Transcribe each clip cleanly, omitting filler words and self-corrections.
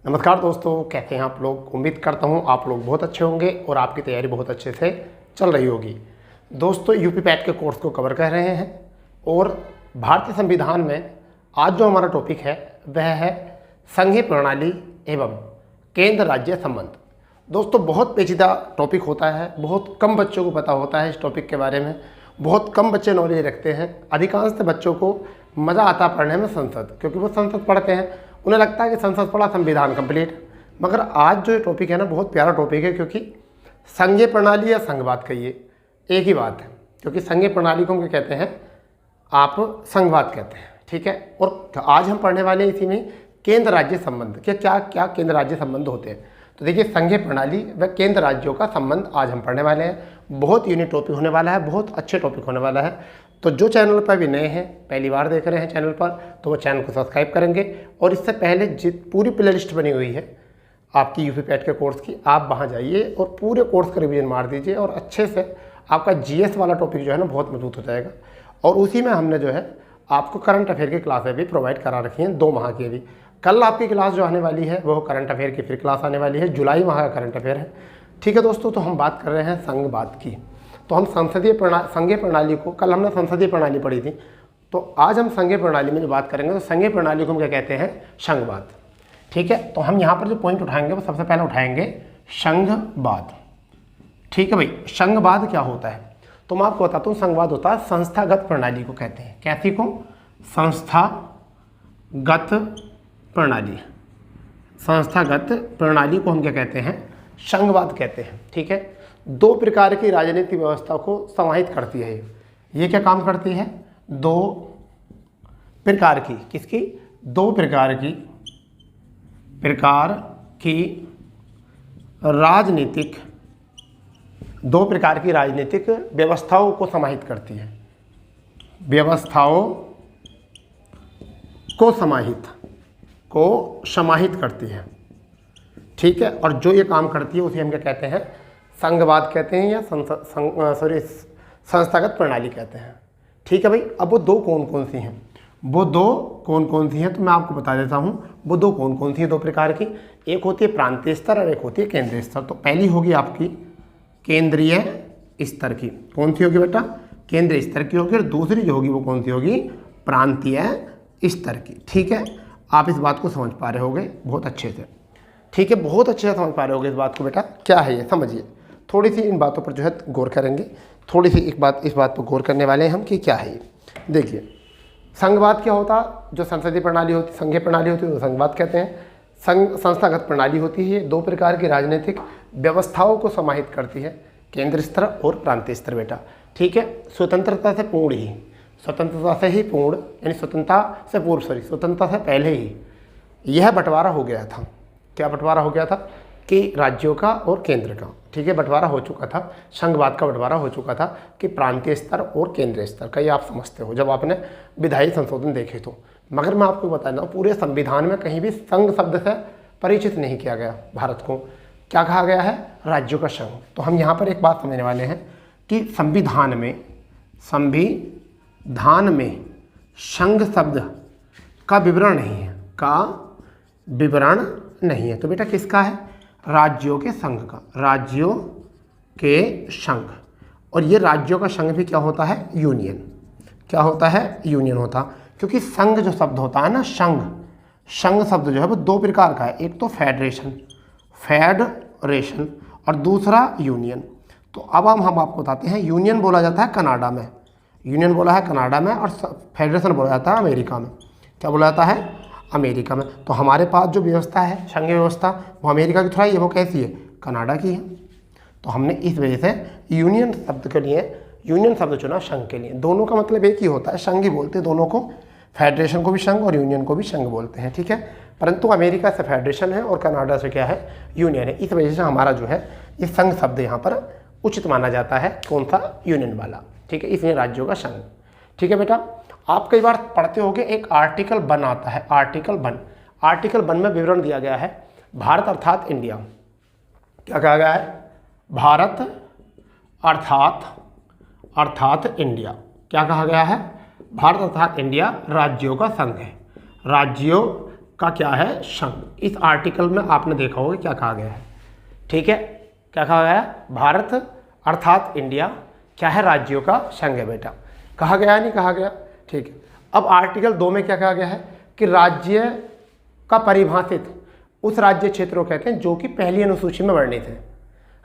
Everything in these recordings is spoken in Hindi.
नमस्कार दोस्तों, कैसे हैं आप लोग। उम्मीद करता हूं आप लोग बहुत अच्छे होंगे और आपकी तैयारी बहुत अच्छे से चल रही होगी। दोस्तों, यूपी पैट के कोर्स को कवर कर रहे हैं और भारतीय संविधान में आज जो हमारा टॉपिक है वह है संघीय प्रणाली एवं केंद्र राज्य संबंध। दोस्तों, बहुत पेचीदा टॉपिक होता है, बहुत कम बच्चों को पता होता है इस टॉपिक के बारे में, बहुत कम बच्चे नॉलेज रखते हैं। अधिकांश बच्चों को मज़ा आता पढ़ने में संसद, क्योंकि वो संसद पढ़ते हैं, उन्हें लगता है कि संसद पढ़ा संविधान कंप्लीट। मगर आज जो ये टॉपिक है ना, बहुत प्यारा टॉपिक है, क्योंकि संघीय प्रणाली या संघवाद कहिए एक ही बात है। क्योंकि संघीय प्रणाली को हम क्या कहते हैं, आप संघवाद कहते हैं, ठीक है। और आज हम पढ़ने वाले इसी में केंद्र राज्य संबंध के क्या क्या केंद्र राज्य संबंध होते हैं। तो देखिए, संघीय प्रणाली व केंद्र राज्यों का संबंध आज हम पढ़ने वाले हैं। बहुत यूनिक टॉपिक होने वाला है, बहुत अच्छे टॉपिक होने वाला है। तो जो चैनल पर भी नए हैं, पहली बार देख रहे हैं चैनल पर, तो वो चैनल को सब्सक्राइब करेंगे। और इससे पहले पूरी प्लेलिस्ट बनी हुई है आपकी यूपी पैट के कोर्स की, आप वहाँ जाइए और पूरे कोर्स का रिवीजन मार दीजिए और अच्छे से आपका जीएस वाला टॉपिक जो है ना बहुत मजबूत हो जाएगा। और उसी में हमने जो है आपको करंट अफेयर की क्लासें भी प्रोवाइड करा रखी हैं 2 माह की भी। कल आपकी क्लास जो आने वाली है वो करंट अफेयर की फिर क्लास आने वाली है, जुलाई माह का करंट अफेयर है, ठीक है दोस्तों। तो हम बात कर रहे हैं संघवाद की। तो हम संघीय प्रणाली को, कल हमने संसदीय प्रणाली पढ़ी थी, तो आज हम संघीय प्रणाली में जो बात करेंगे तो संघीय प्रणाली को हम क्या कहते हैं, संघवाद, ठीक है। तो हम यहाँ पर जो पॉइंट उठाएंगे वो सबसे पहले उठाएंगे संघवाद, ठीक है भाई। संघवाद क्या होता है तो मैं आपको बताता हूँ। संघवाद होता है संस्थागत प्रणाली को कहते हैं। कैसी को? संस्थागत प्रणाली। संस्थागत प्रणाली को हम क्या कहते हैं, संघवाद कहते हैं, ठीक है। 2 प्रकार की राजनीतिक व्यवस्था को समाहित करती है ये क्या काम करती है, 2 प्रकार की, किसकी? 2 प्रकार की राजनीतिक, 2 प्रकार की राजनीतिक व्यवस्थाओं को समाहित करती है, व्यवस्थाओं को समाहित करती है, ठीक है। और जो ये काम करती है उसे हम क्या कहते हैं, संघवाद कहते हैं या संस्थागत प्रणाली कहते हैं, ठीक है भाई। अब वो 2 कौन कौन सी हैं, वो 2 कौन कौन सी हैं तो मैं आपको बता देता हूँ। वो 2 कौन कौन सी हैं, 2 प्रकार की। एक होती है प्रांतीय स्तर और एक होती है केंद्रीय स्तर। तो पहली होगी आपकी केंद्रीय स्तर की। कौन सी होगी बेटा? केंद्रीय स्तर की होगी। और दूसरी जो होगी वो कौन सी होगी, प्रांतीय स्तर की, ठीक है। आप इस बात को समझ पा रहे होगे बहुत अच्छे से, ठीक है, बहुत अच्छे से समझ पा रहे होगे इस बात को बेटा। क्या है ये समझिए, थोड़ी सी इन बातों पर जो है गौर करेंगे, थोड़ी सी इस बात पर गौर करने वाले हैं हम कि क्या है ये। देखिए, संघवाद क्या होता, जो संसदीय प्रणाली होती, संघीय प्रणाली होती है वो संघवाद कहते हैं। संस्थागत प्रणाली होती है 2 प्रकार की राजनीतिक व्यवस्थाओं को समाहित करती है, केंद्र स्तर और प्रांतीय स्तर बेटा, ठीक है। स्वतंत्रता से पूर्ण ही, स्वतंत्रता से ही पूर्ण, यानी स्वतंत्रता से पूर्व, स्वतंत्रता से पहले ही यह बंटवारा हो गया था। क्या बंटवारा हो गया था कि राज्यों का और केंद्र का, ठीक है, बंटवारा हो चुका था। संघवाद का बंटवारा हो चुका था कि प्रांतीय स्तर और केंद्रीय स्तर का, ये आप समझते हो जब आपने विधायी संशोधन देखे तो। मगर मैं आपको बता दूं, पूरे संविधान में कहीं भी संघ शब्द से परिचित नहीं किया गया भारत को। क्या कहा गया है, राज्यों का संघ। तो हम यहाँ पर एक बात समझने वाले हैं कि संविधान में संघ शब्द का विवरण नहीं है, नहीं है। तो बेटा किसका है, राज्यों के संघ का, राज्यों के संघ। और ये राज्यों का संघ भी क्या होता है, यूनियन। क्या होता है, यूनियन होता। क्योंकि संघ जो शब्द होता है ना, संघ शब्द जो है वो 2 प्रकार का है। एक तो फेडरेशन और दूसरा यूनियन। तो अब हम आपको बताते हैं, यूनियन बोला जाता है कनाडा में, यूनियन बोला है कनाडा में, और फेडरेशन बोला जाता है अमेरिका में। क्या बोला जाता है, अमेरिका में। तो हमारे पास जो व्यवस्था है, संघीय व्यवस्था, वो अमेरिका की थोड़ा, ये वो कैसी है, कनाडा की है। तो हमने इस वजह से यूनियन शब्द के लिए यूनियन शब्द चुना संघ के लिए। दोनों का मतलब एक ही होता है, संघ ही बोलते हैं दोनों को, फेडरेशन को भी संघ और यूनियन को भी संघ बोलते हैं, ठीक है। परंतु अमेरिका से फेडरेशन है और कनाडा से क्या है, यूनियन है। इस वजह से हमारा जो है ये संघ शब्द यहाँ पर उचित माना जाता है, कौन सा, यूनियन वाला, ठीक है। इसलिए राज्यों का संघ, ठीक है बेटा। आप कई बार पढ़ते होंगे, एक आर्टिकल 1 आता है, आर्टिकल 1 में विवरण दिया गया है भारत अर्थात इंडिया। क्या कहा गया है, भारत अर्थात इंडिया। क्या कहा गया है, भारत अर्थात इंडिया राज्यों का संघ है, राज्यों का क्या है, संघ। इस आर्टिकल में आपने देखा होगा क्या कहा गया है, ठीक है, क्या कहा गया है, भारत अर्थात इंडिया क्या है, राज्यों का संघ है बेटा। कहा गया नहीं कहा गया, ठीक है। अब आर्टिकल 2 में क्या कहा गया है कि राज्य का परिभाषित उस राज्य क्षेत्र को कहते हैं जो कि पहली अनुसूची में वर्णित है।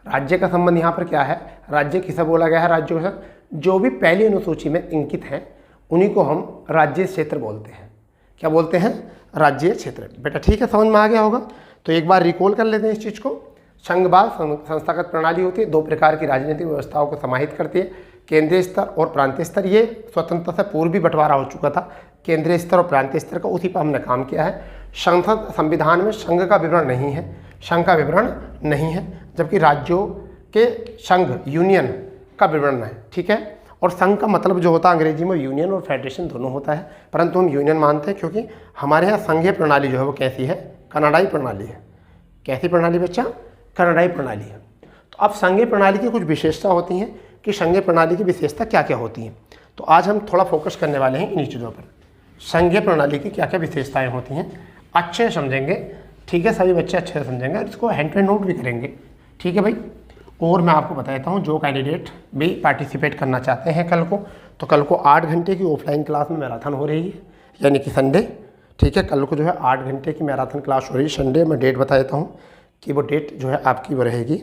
राज्य का संबंध यहाँ पर क्या है, राज्य किसे बोला गया है, राज्यों का जो भी पहली अनुसूची में अंकित हैं उन्हीं को हम राज्य क्षेत्र बोलते हैं। क्या बोलते हैं, राज्य क्षेत्र बेटा, ठीक है, समझ में आ गया होगा। तो एक बार रिकॉल कर लेते हैं इस चीज़ को। संघवाद संस्थागत प्रणाली होती है, 2 प्रकार की राजनीतिक व्यवस्थाओं को समाहित करती है, केंद्रीय स्तर और प्रांतीय स्तर। ये स्वतंत्रता से पूर्व भी बंटवारा हो चुका था, केंद्रीय स्तर और प्रांतीय स्तर का, उसी पर हमने काम किया है। संसद संविधान में संघ का विवरण नहीं है, संघ का विवरण नहीं है, जबकि राज्यों के संघ यूनियन का विवरण है, ठीक है। और संघ का मतलब जो होता है अंग्रेजी में यूनियन और फेडरेशन दोनों होता है, परंतु हम यूनियन मानते हैं क्योंकि हमारे यहाँ संघीय प्रणाली जो है वो कैसी है, कनाडाई प्रणाली है। कैसी प्रणाली बच्चा, कनाडाई प्रणाली है। तो अब संघीय प्रणाली की कुछ विशेषता होती हैं कि संघीय प्रणाली की विशेषता क्या क्या होती हैं, तो आज हम थोड़ा फोकस करने वाले हैं इन्हीं चीज़ों पर। संघीय प्रणाली की क्या क्या विशेषताएं होती हैं, अच्छे से समझेंगे, ठीक है, सभी बच्चे अच्छे से समझेंगे और इसको हैंड टू नोट भी करेंगे, ठीक है भाई। और मैं आपको बता देता हूँ, जो कैंडिडेट भी पार्टिसिपेट करना चाहते हैं कल को, तो कल को 8 घंटे की ऑफलाइन क्लास में मैराथन हो रही है, यानी कि संडे, ठीक है। कल को जो है 8 घंटे की मैराथन क्लास हो रही है संडे। मैं डेट बता देता हूँ कि वो डेट जो है आपकी वो रहेगी,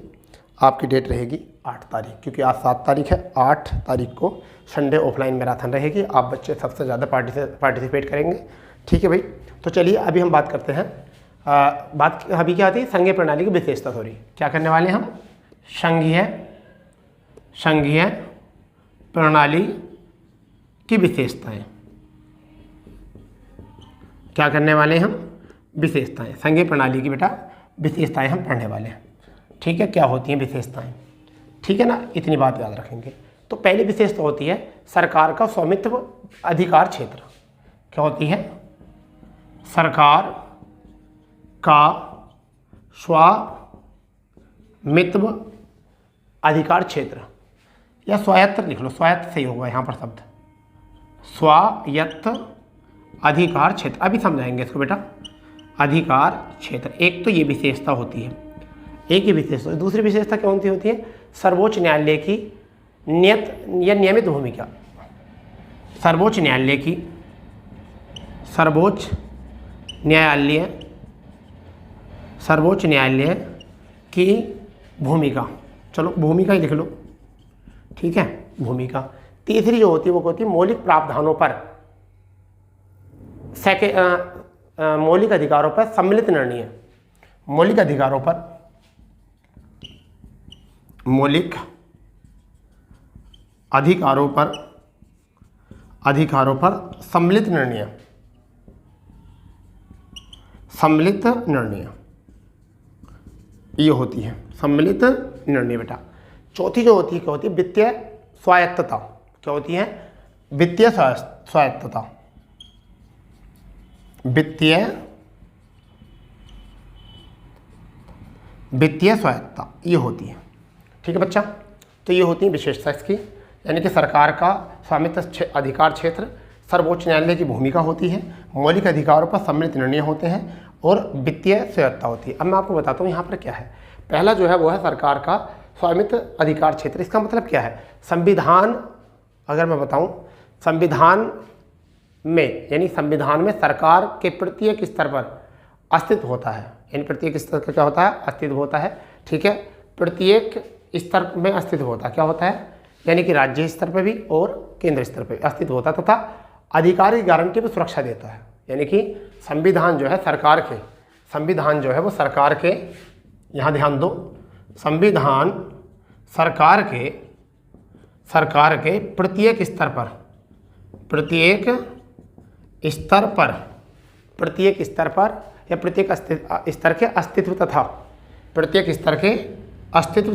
आपकी डेट रहेगी 8 तारीख, क्योंकि आज 7 तारीख है, 8 तारीख को संडे ऑफलाइन मैराथन रहेगी। आप बच्चे सबसे ज़्यादा पार्टिसिपेट करेंगे, ठीक है भाई। तो चलिए अभी हम बात करते हैं, बात अभी क्या आती है, संघीय प्रणाली की विशेषता सॉरी क्या करने वाले हैं हम, संघीय प्रणाली की विशेषताएं। क्या करने वाले हम, विशेषताएं, संघीय प्रणाली की बेटा विशेषताएं हम पढ़ने वाले हैं, ठीक है। क्या होती हैं विशेषताएं, ठीक है ना, इतनी बात याद रखेंगे। तो पहली विशेषता होती है सरकार का स्वामित्व अधिकार क्षेत्र। क्या होती है, सरकार का स्वामित्व अधिकार क्षेत्र, या स्वायत्त लिख लो, स्वायत्त सही होगा यहाँ पर शब्द, स्वायत्त अधिकार क्षेत्र। अभी समझाएंगे इसको बेटा, अधिकार क्षेत्र। एक तो ये विशेषता होती है, एक ही विशेषता। दूसरी विशेषता कौन सी होती है, सर्वोच्च न्यायालय की नियत या नियमित भूमिका। सर्वोच्च न्यायालय की, सर्वोच्च न्यायालय की भूमिका, चलो भूमिका ही लिख लो, ठीक है, भूमिका। तीसरी जो होती है वो होती है मौलिक प्रावधानों पर, मौलिक अधिकारों पर सम्मिलित निर्णय। मौलिक अधिकारों पर, मौलिक अधिकारों पर सम्मिलित निर्णय, सम्मिलित निर्णय ये होती है, सम्मिलित निर्णय बेटा। चौथी जो होती है क्या होती है, वित्तीय स्वायत्तता। क्या होती है, वित्तीय स्वायत्तता, वित्तीय स्वायत्तता ये होती है, ठीक है बच्चा। तो ये होती है विशेषता इसकी, यानी कि सरकार का स्वामित्व अधिकार क्षेत्र, सर्वोच्च न्यायालय की भूमिका होती है, मौलिक अधिकारों पर सम्मिलित निर्णय होते हैं और वित्तीय स्वायत्तता होती है। अब मैं आपको बताता हूँ यहाँ पर क्या है। पहला जो है वो है सरकार का स्वामित्व अधिकार क्षेत्र। इसका मतलब क्या है, संविधान, अगर मैं बताऊँ संविधान में, यानी संविधान में सरकार के प्रत्येक स्तर पर अस्तित्व होता है, यानी प्रत्येक स्तर का क्या होता है, अस्तित्व होता है, ठीक है। प्रत्येक स्तर में अस्तित्व होता है, क्या होता है, यानी कि राज्य स्तर पर भी और केंद्र स्तर पर अस्तित्व होता है, तथा अधिकार की गारंटी पर सुरक्षा देता है। यानी कि संविधान जो है सरकार के, संविधान जो है वो सरकार के, यहाँ ध्यान दो, संविधान सरकार के प्रत्येक स्तर पर, प्रत्येक स्तर पर या प्रत्येक स्तर के अस्तित्व तथा, प्रत्येक स्तर के अस्तित्व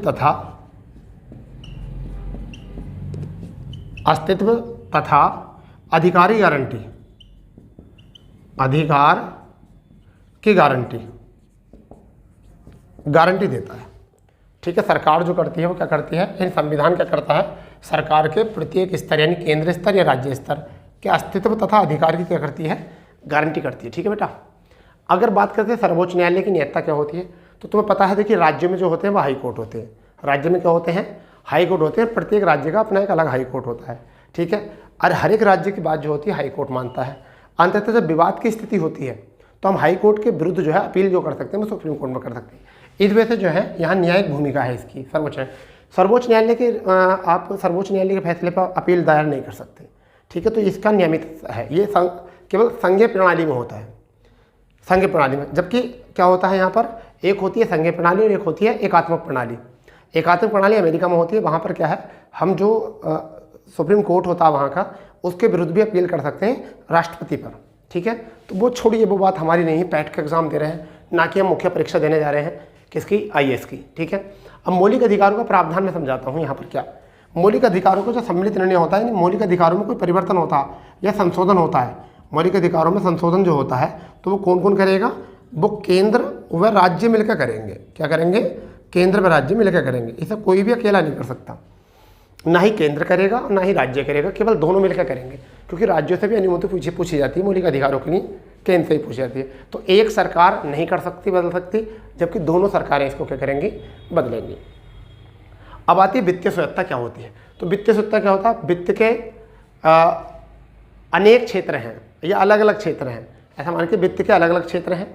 तथा अधिकार की गारंटी देता है, ठीक है। सरकार जो करती है वो क्या करती है, यानी संविधान क्या करता है, सरकार के प्रत्येक स्तर यानी केंद्र स्तर या राज्य स्तर के अस्तित्व तथा अधिकार की क्या करती है, गारंटी करती है, ठीक है बेटा। अगर बात करते हैं सर्वोच्च न्यायालय की नियत्ता क्या होती है, तो तुम्हें पता है देखिए राज्यों में जो होते हैं वो हाई कोर्ट होते हैं। राज्य में क्या होते हैं, हाई कोर्ट होते हैं। प्रत्येक राज्य का अपना एक अलग हाई कोर्ट होता है, ठीक है। और हर एक राज्य की बात जो होती है हाई कोर्ट मानता है। अंततः जब विवाद की स्थिति होती है तो हम हाई कोर्ट के विरुद्ध जो है अपील जो कर सकते हैं वो सुप्रीम कोर्ट में कर सकते हैं। इस वजह से जो है यहाँ न्यायिक भूमिका है इसकी। सर्वोच्च न्यायालय के आप सर्वोच्च न्यायालय के फैसले पर अपील दायर नहीं कर सकते, ठीक है। तो इसका नियमित है, ये केवल संघीय प्रणाली में होता है, संघीय प्रणाली में। जबकि क्या होता है यहाँ पर, एक होती है संघीय प्रणाली और एक होती है एकात्मक प्रणाली। एकात्मक प्रणाली अमेरिका में होती है, वहाँ पर क्या है, हम जो सुप्रीम कोर्ट होता है वहाँ का, उसके विरुद्ध भी अपील कर सकते हैं राष्ट्रपति पर, ठीक है। तो वो छोड़िए, वो बात हमारी नहीं। पैट का एग्जाम दे रहे हैं, ना कि हम मुख्य परीक्षा देने जा रहे हैं किसकी, IAS की, ठीक है। अब मौलिक अधिकारों का प्रावधान मैं समझाता हूँ यहाँ पर। क्या मौलिक अधिकारों का जो सम्मिलित निर्णय होता है, मौलिक अधिकारों में कोई परिवर्तन होता है या संशोधन होता है, मौलिक अधिकारों में संशोधन जो होता है तो वो कौन कौन करेगा, वो केंद्र व राज्य मिलकर करेंगे। क्या करेंगे, केंद्र व राज्य मिलकर करेंगे। इसे कोई भी अकेला नहीं कर सकता, ना ही केंद्र करेगा और ना ही राज्य करेगा, केवल दोनों मिलकर करेंगे। क्योंकि राज्यों से भी अनुमति पूछी जाती है मौलिक अधिकारों के लिए, केंद्र से ही पूछी जाती है। तो एक सरकार नहीं कर सकती, बदल सकती, जबकि दोनों सरकारें इसको क्या करेंगी, बदलेंगी। अब आती है वित्तीय स्वायत्तता क्या होती है। तो वित्तीय स्वायत्तता क्या होता है, वित्त के अनेक क्षेत्र हैं या अलग अलग क्षेत्र हैं। ऐसा मान के वित्त के अलग अलग क्षेत्र हैं,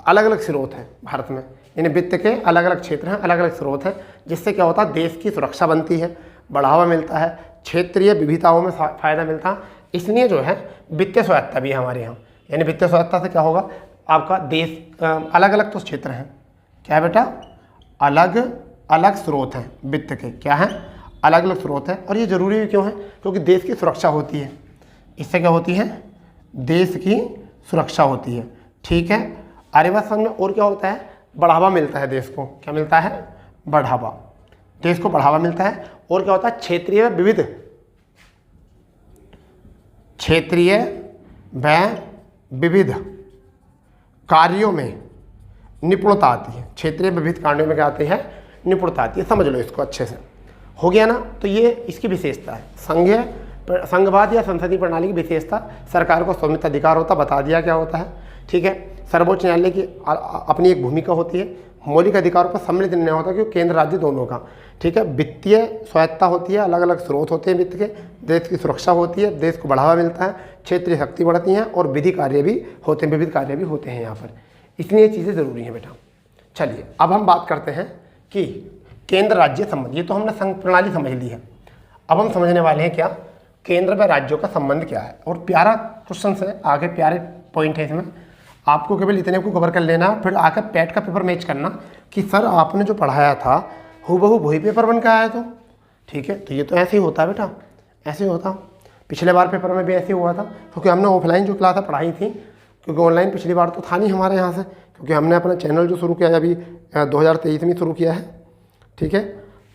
अलग अलग स्रोत हैं भारत में, यानी वित्त के अलग अलग क्षेत्र हैं, अलग अलग स्रोत हैं, जिससे क्या होता है, देश की सुरक्षा बनती है, बढ़ावा मिलता है, क्षेत्रीय विविधताओं में फ़ायदा मिलता है। इसलिए जो है वित्तीय स्वायत्तता भी है हमारे यहाँ। यानी वित्तीय स्वायत्तता से क्या होगा, आपका देश अलग अलग तो क्षेत्र हैं, क्या है बेटा, अलग अलग स्रोत हैं वित्त के, क्या है, अलग अलग स्रोत हैं। और ये ज़रूरी भी क्यों है, क्योंकि देश की सुरक्षा होती है, इससे क्या होती है, देश की सुरक्षा होती है, ठीक है। आर्यभट्ट संघ में और क्या होता है, बढ़ावा मिलता है देश को, क्या मिलता है, बढ़ावा, देश को बढ़ावा मिलता है। और क्या होता है, क्षेत्रीय व विविध कार्यों में निपुणता आती है। क्षेत्रीय विविध कार्यों में क्या आती है, निपुणता आती है। समझ लो इसको अच्छे से, हो गया ना। तो ये इसकी विशेषता है, संघवाद या संसदीय प्रणाली की विशेषता। सरकार को स्वामित्व अधिकार होता, बता दिया क्या होता है, ठीक है। सर्वोच्च न्यायालय की अपनी एक भूमिका होती है। मौलिक अधिकारों पर सम्मिलित निर्णय होता है, क्योंकि केंद्र राज्य दोनों का, ठीक है। वित्तीय स्वायत्तता होती है, अलग अलग स्रोत होते हैं वित्त के, देश की सुरक्षा होती है, देश को बढ़ावा मिलता है, क्षेत्रीय शक्ति बढ़ती हैं, और विधि कार्य भी होते हैं, विविध कार्य भी होते हैं यहाँ पर। इसलिए ये चीज़ें ज़रूरी हैं बेटा। चलिए अब हम बात करते हैं कि केंद्र राज्य संबंध। ये तो हमने संघ प्रणाली समझ ली है, अब हम समझने वाले हैं क्या, केंद्र व राज्यों का संबंध क्या है। और प्यारा क्वेश्चन है, आगे प्यारे पॉइंट है इसमें, आपको केवल इतने को कवर कर लेना, फिर आकर पैट का पेपर मैच करना कि सर आपने जो पढ़ाया था हूबहू वही पेपर बन के आया, तो ठीक है। तो ये तो ऐसे ही होता है बेटा, ऐसे ही होता। पिछले बार पेपर में भी ऐसे हुआ था, क्योंकि हमने ऑफलाइन जो क्लास पढ़ाई थी, क्योंकि ऑनलाइन पिछली बार तो था नहीं हमारे यहाँ से, क्योंकि हमने अपना चैनल जो शुरू किया है अभी 2023 में शुरू किया है, ठीक है।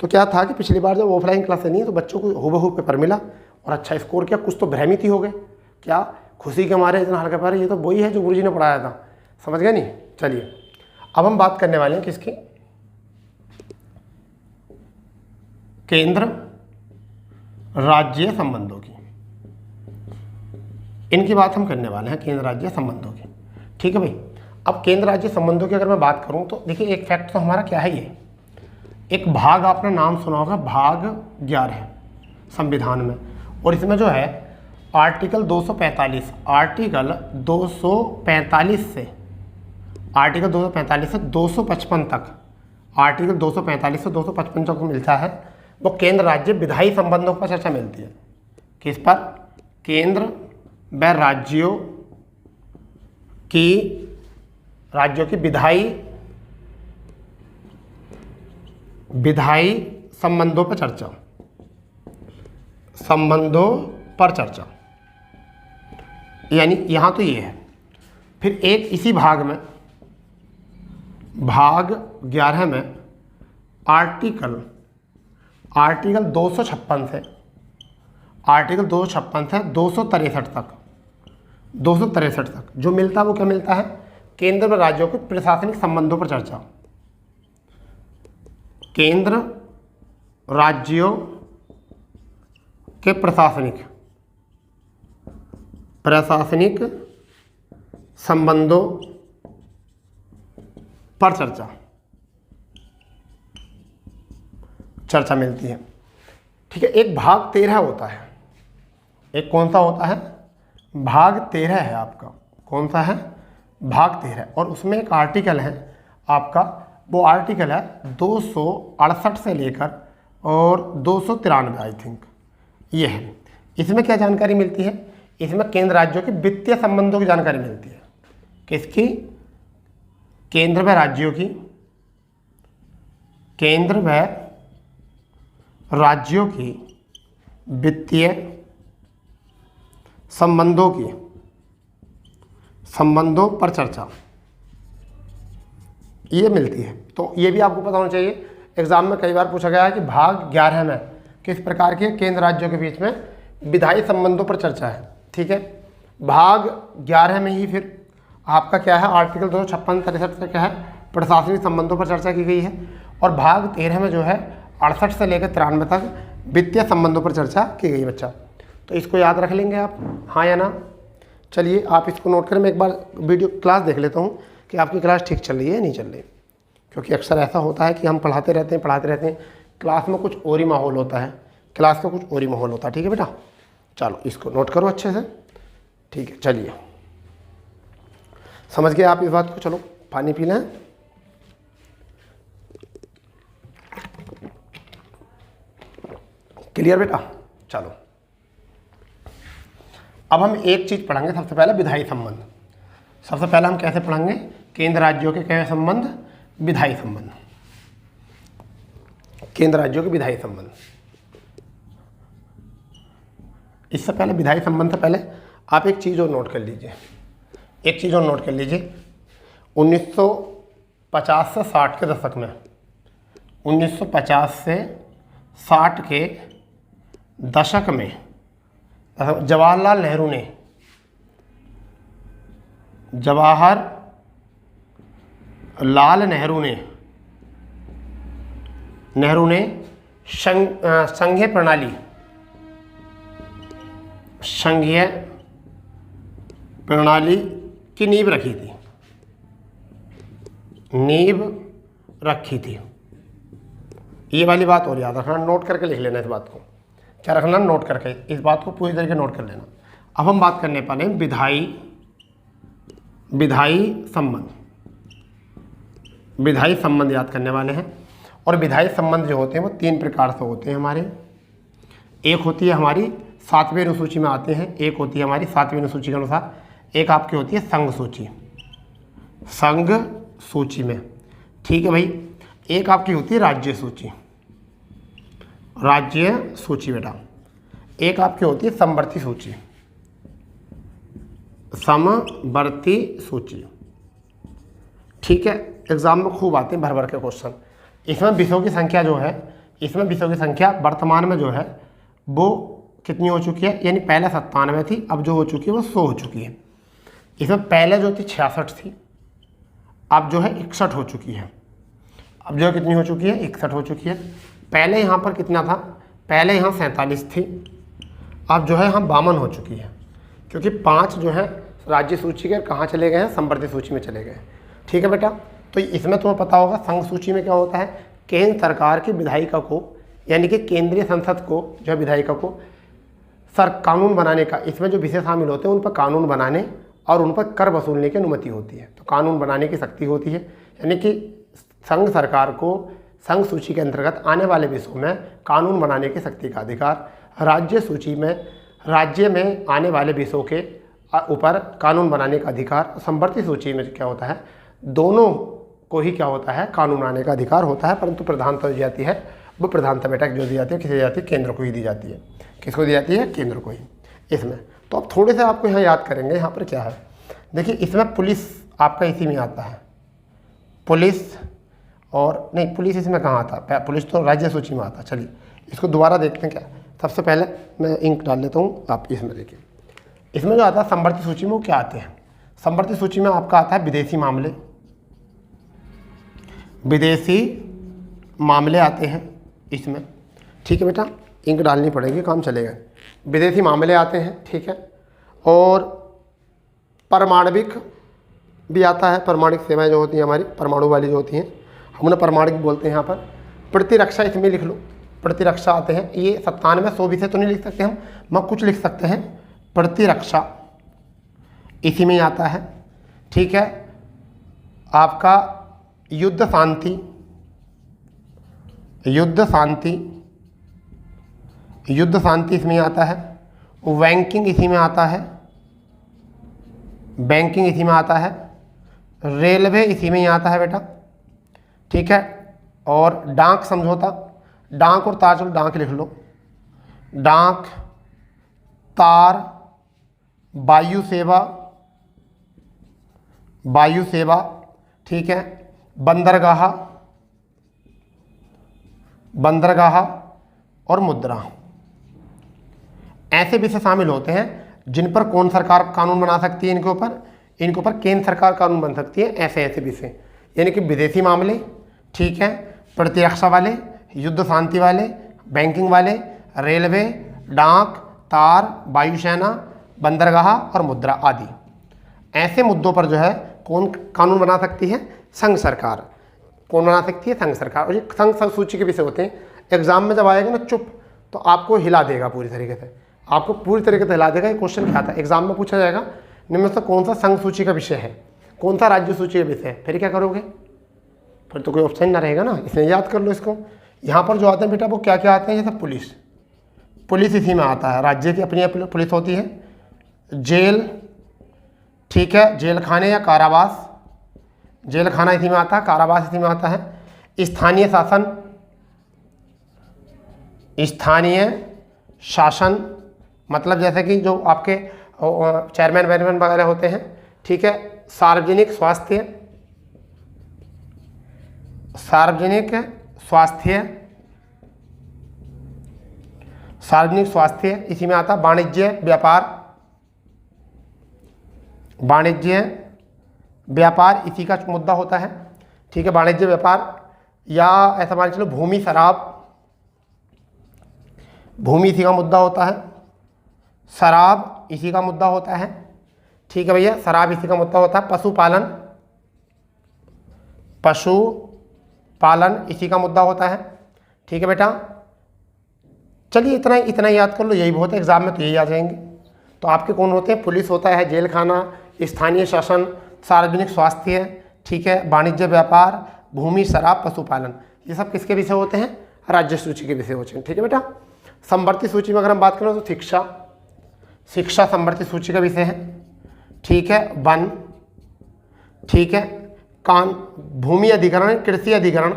तो क्या था कि पिछली बार जब ऑफलाइन क्लास नहीं है तो बच्चों को हूबहू पेपर मिला और अच्छा स्कोर किया। कुछ तो भ्रमित ही हो गए, क्या खुशी के मारे इतना हल्का पेपर, ये तो वही है जो गुरुजी ने पढ़ाया था, समझ गए नहीं। चलिए अब हम बात करने वाले हैं किसकी, केंद्र राज्य संबंधों की। इनकी बात हम करने वाले हैं, केंद्र राज्य संबंधों की, ठीक है भाई। अब केंद्र राज्य संबंधों की अगर मैं बात करूं तो देखिए एक फैक्ट तो हमारा क्या है, ये एक भाग आपने नाम सुना होगा, भाग 11 संविधान में, और इसमें जो है आर्टिकल 245 से 255 तक, आर्टिकल 245 से 255 तक मिलता है, वो केंद्र राज्य विधायी संबंधों पर चर्चा मिलती है। किस पर, केंद्र व राज्यों की विधायी संबंधों पर चर्चा, यानी यहाँ तो ये है। फिर एक इसी भाग में, भाग 11 में आर्टिकल 256 से 263 तक जो मिलता है वो क्या मिलता है, केंद्र व राज्यों के प्रशासनिक संबंधों पर चर्चा। केंद्र राज्यों के प्रशासनिक संबंधों पर चर्चा मिलती है। ठीक है, एक भाग 13 होता है। एक कौन सा होता है? भाग 13 है आपका। कौन सा है? भाग 13। और उसमें एक आर्टिकल है आपका, वो आर्टिकल है 268 से लेकर और 293 आई थिंक, ये है। इसमें क्या जानकारी मिलती है? इसमें केंद्र राज्यों के वित्तीय संबंधों की जानकारी मिलती है। किसकी? केंद्र व राज्यों की, केंद्र व राज्यों की वित्तीय संबंधों पर चर्चा, ये मिलती है। तो ये भी आपको पता होना चाहिए। एग्जाम में कई बार पूछा गया है कि भाग 11 में किस प्रकार के केंद्र राज्यों के बीच में विधायी संबंधों पर चर्चा है। ठीक है, भाग 11 में ही फिर आपका क्या है, आर्टिकल 256-63 से क्या है, प्रशासनिक संबंधों पर चर्चा की गई है। और भाग 13 में जो है 68 से लेकर 93 तक वित्तीय संबंधों पर चर्चा की गई बच्चा। तो इसको याद रख लेंगे आप, हाँ या ना? चलिए आप इसको नोट करें। मैं एक बार वीडियो क्लास देख लेता हूँ कि आपकी क्लास ठीक चल रही है नहीं चल रही, क्योंकि अक्सर ऐसा होता है कि हम पढ़ाते रहते हैं, क्लास में कुछ और ही माहौल होता है, क्लास का कुछ और ही माहौल होता है। ठीक है बेटा, चलो इसको नोट करो अच्छे से। ठीक है, चलिए समझ गए आप इस बात को। चलो पानी पी लें। क्लियर बेटा? चलो अब हम एक चीज पढ़ेंगे। सबसे पहले विधायी संबंध। सबसे पहले हम कैसे पढ़ेंगे? केंद्र राज्यों के क्या संबंध? विधायी संबंध। केंद्र राज्यों के विधायी संबंध। इससे पहले विधायी संबंध से पहले आप एक चीज और नोट कर लीजिए, 1950 से 60 के दशक में, 1950 से 60 के दशक में जवाहरलाल नेहरू ने संघीय प्रणाली की नींव रखी थी। ये वाली बात और याद रखना, नोट करके लिख लेना इस बात को। क्या रखना? नोट करके, इस बात को पूरी तरीके नोट कर लेना। अब हम बात करने वाले हैं विधायी संबंध याद करने वाले हैं। और विधायी संबंध जो होते हैं वो 3 प्रकार से होते हैं हमारे। एक होती है हमारी 7वीं अनुसूची में आते हैं, एक होती है हमारी 7वीं अनुसूची के अनुसार, एक आपकी होती है संघ सूची में। ठीक है भाई, एक आपकी होती है राज्य सूची बेटा, एक आपकी होती है समवर्ती सूची। ठीक है, एग्जाम में खूब आते हैं भर भर के क्वेश्चन। इसमें विषयों की संख्या जो है, वर्तमान में जो है वो कितनी हो चुकी है? यानी पहले 97 थी, अब जो हो चुकी है वो 100 हो चुकी है। इसमें पहले जो थी 66 थी, अब जो है 61 हो चुकी है। अब जो है कितनी हो चुकी है? 61 हो चुकी है। पहले यहाँ पर कितना था? पहले यहाँ 47 थी, अब जो है यहाँ 52 हो चुकी है, क्योंकि 5 जो है राज्य सूची के कहाँ चले गए हैं? समवर्ती सूची में चले गए। ठीक है बेटा, तो इसमें तुम्हें पता होगा संघ सूची में क्या होता है? केंद्र सरकार की विधायिका को, यानी कि केंद्रीय संसद को जो है विधायिका को कानून बनाने का, इसमें जो विषय शामिल होते हैं उन पर कानून बनाने और उन पर कर वसूलने की अनुमति होती है। तो कानून बनाने की शक्ति होती है, यानी कि संघ सरकार को संघ सूची के अंतर्गत आने वाले विषयों में कानून बनाने की शक्ति का अधिकार, राज्य में आने वाले विषयों के ऊपर कानून बनाने का अधिकार, समवर्ती सूची में क्या होता है? दोनों को ही क्या होता है? कानून बनाने का अधिकार होता है। परंतु प्रधानता दी जाती है, वो प्रधानता बेटा जो दी जाती है, किसे दी जाती है? केंद्र को ही दी जाती है। किसको दी जाती है? केंद्र को ही। इसमें तो अब थोड़े से आपको यहाँ याद करेंगे। यहाँ पर क्या है, देखिए इसमें पुलिस आपका इसी में आता है, पुलिस और नहीं, पुलिस इसमें कहाँ आता है? पुलिस तो राज्य सूची में आता है। चलिए इसको दोबारा देखते हैं क्या। सबसे पहले मैं इंक डाल लेता हूँ, आप इसमें देखिए। इसमें जो आता है समवर्ती सूची में वो क्या आते हैं? समवर्ती सूची में आपका आता है विदेशी मामले आते हैं इसमें। ठीक है बेटा, इंक डालनी पड़ेगी, काम चलेगा। विदेशी मामले आते हैं, ठीक है। और भी आता है। परमाणिक सेवाएं जो होती हैं हमारी परमाणु वाली जो होती हैं, हम उन्हें परमाणिक बोलते हैं। यहाँ पर प्रतिरक्षा इसमें लिख लो, प्रतिरक्षा आते हैं। ये 97-100 विषय तो नहीं लिख सकते हम, मगर कुछ लिख सकते हैं। प्रतिरक्षा इसी में ही आता है। ठीक है, आपका युद्ध शांति, युद्ध शांति, युद्ध शांति इसमें आता है। बैंकिंग इसी में आता है, बैंकिंग इसी में आता है। रेलवे इसी में ही आता है बेटा। ठीक है, और डाक समझौता, डाक और तार, चलो डाक लिख लो, डाक, तार, वायु सेवा, वायु सेवा। ठीक है, बंदरगाह, बंदरगाह और मुद्रा, ऐसे विषय शामिल होते हैं जिन पर कौन सरकार कानून बना सकती है, इनके ऊपर केंद्र सरकार कानून बन सकती है। ऐसे ऐसे विषय, यानी कि विदेशी मामले, ठीक है, प्रतिरक्षा वाले, युद्ध शांति वाले, बैंकिंग वाले, रेलवे, डाक, तार, वायुसेना, बंदरगाह और मुद्रा आदि। ऐसे मुद्दों पर जो है कौन कानून बना सकती है? संघ सरकार। कौन बना सकती है? संघ सरकार। और ये संघ सूची के विषय होते हैं। एग्जाम में जब आएगा ना चुप, तो आपको हिला देगा पूरी तरीके से, आपको पूरी तरीके से हिला देगा। ये क्वेश्चन क्या था, एग्जाम में पूछा जाएगा, निम्न से कौन सा संघ सूची का विषय है, कौन सा राज्य सूची का विषय है, फिर क्या करोगे? फिर तो कोई ऑप्शन ना रहेगा ना, इसलिए याद कर लो इसको। यहाँ पर जो आते हैं बेटा वो क्या क्या आते हैं, जैसे पुलिस, पुलिस इसी में आता है। राज्य की अपनी अपनी पुलिस होती है। जेल, ठीक है, जेल खाने या कारावास, जेल खाना इसी में आता है, कारावास इसी में आता है। स्थानीय शासन, स्थानीय शासन मतलब जैसे कि जो आपके चेयरमैन वेयरमैन वगैरह होते हैं। ठीक है, सार्वजनिक स्वास्थ्य, सार्वजनिक स्वास्थ्य, सार्वजनिक स्वास्थ्य इसी में आता। वाणिज्य व्यापार, वाणिज्य व्यापार इसी का मुद्दा होता है। ठीक है, वाणिज्य व्यापार, या ऐसा मान चलो भूमि शराब, भूमि इसी का मुद्दा होता है। शराब इसी का मुद्दा होता है। ठीक है भैया, शराब इसी का मुद्दा होता है। पशुपालन, पशुपालन इसी का मुद्दा होता है। ठीक है बेटा, चलिए इतना याद कर लो, यही बहुत है, एग्जाम में तो यही आ जाएंगे। तो आपके कौन होते हैं? पुलिस होता है, जेल खाना, स्थानीय शासन, सार्वजनिक स्वास्थ्य, ठीक है, वाणिज्य व्यापार, भूमि, शराब, पशुपालन। ये सब किसके विषय होते हैं? राज्य सूची के विषय होते हैं। ठीक है बेटा, समवर्ती सूची में अगर हम बात करें तो शिक्षा, शिक्षा समवर्ती सूची का विषय है। ठीक है, वन, ठीक है, भूमि अधिग्रहण, कृषि अधिग्रहण,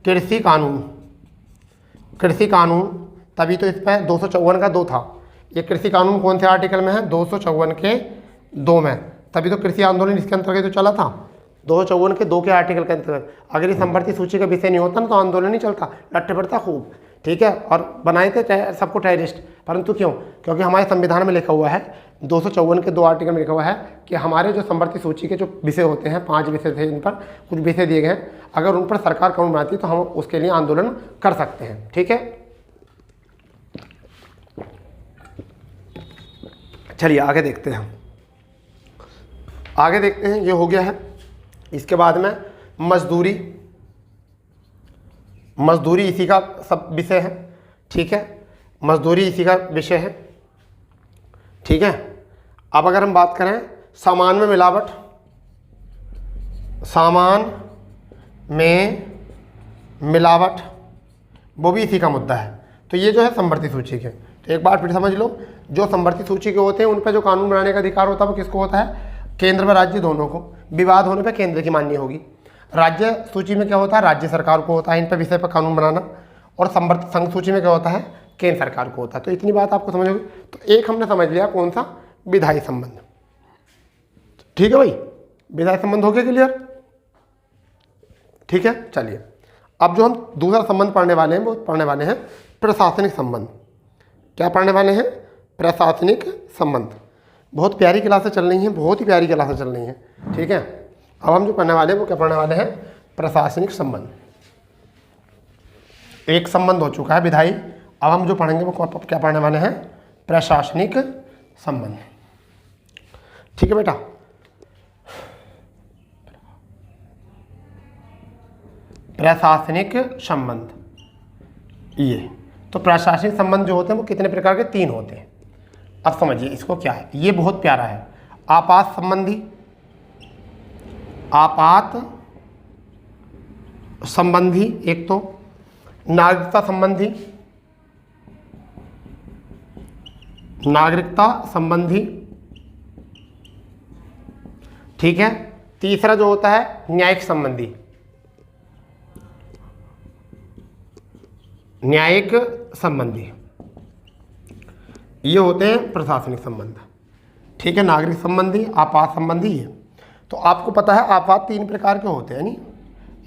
कृषि कानून, कृषि कानून, तभी तो इस पर 254 का 2 था। ये कृषि कानून कौन से आर्टिकल में है? 254 के 2 में, तभी तो कृषि आंदोलन इसके अंतर्गत तो चला था, 254 के 2 के आर्टिकल के अंतर्गत। अगर ये समवर्ती सूची का विषय नहीं होता ना तो आंदोलन नहीं चलता, लट्टे पड़ता खूब। ठीक है, और बनाए थे सबको टेररिस्ट, परंतु क्यों? क्योंकि हमारे संविधान में लिखा हुआ है, 254 के 2 आर्टिकल में लिखा हुआ है कि हमारे जो समवर्ती सूची के जो विषय होते हैं, 5 विषय थे, इन पर कुछ विषय दिए गए हैं, अगर उन पर सरकार कानून बनाती है तो हम उसके लिए आंदोलन कर सकते हैं। ठीक है, चलिए आगे देखते हैं, आगे देखते हैं। ये हो गया है। इसके बाद में मजदूरी, मजदूरी इसी का सब विषय है। ठीक है, मजदूरी इसी का विषय है। ठीक है, अब अगर हम बात करें सामान में मिलावट, सामान में मिलावट, वो भी इसी का मुद्दा है। तो ये जो है समवर्ती सूची के, तो एक बार फिर समझ लो, जो समवर्ती सूची के होते हैं उन पर जो कानून बनाने का अधिकार होता है वो किसको होता है? केंद्र व राज्य दोनों को। विवाद होने पर केंद्र की मान्य होगी। राज्य सूची में क्या होता है? राज्य सरकार को होता है इन पर विषय पर कानून बनाना, और समवर्ती संघ सूची में क्या होता है? केंद्र सरकार को होता है। तो इतनी बात आपको समझ होगी। तो एक हमने समझ लिया, कौन सा? विधायी संबंध। ठीक है भाई, विधायी संबंध हो गया क्लियर? ठीक है, चलिए अब जो हम दूसरा संबंध पढ़ने वाले हैं वो पढ़ने वाले हैं प्रशासनिक संबंध। क्या पढ़ने वाले हैं? प्रशासनिक संबंध। बहुत प्यारी क्लासें चल रही हैं, बहुत ही प्यारी क्लासें चल रही हैं। ठीक है, अब हम जो पढ़ने वाले हैं वो क्या पढ़ने वाले हैं? प्रशासनिक संबंध। एक संबंध हो चुका है विधायी, अब हम जो पढ़ेंगे वो क्या पढ़ने वाले हैं? प्रशासनिक संबंध। ठीक है बेटा, प्रशासनिक संबंध। ये तो प्रशासनिक संबंध जो होते हैं वो कितने प्रकार के? 3 होते हैं। अब समझिए इसको क्या है, ये बहुत प्यारा है। आपात संबंधी, आपात संबंधी एक तो, नागरिकता संबंधी, नागरिकता संबंधी, ठीक है। तीसरा जो होता है न्यायिक संबंधी, न्यायिक संबंधी, ये होते हैं प्रशासनिक संबंध, ठीक है। नागरिक संबंधी, आपात संबंधी ये। तो आपको पता है आपात 3 प्रकार के होते हैं नी।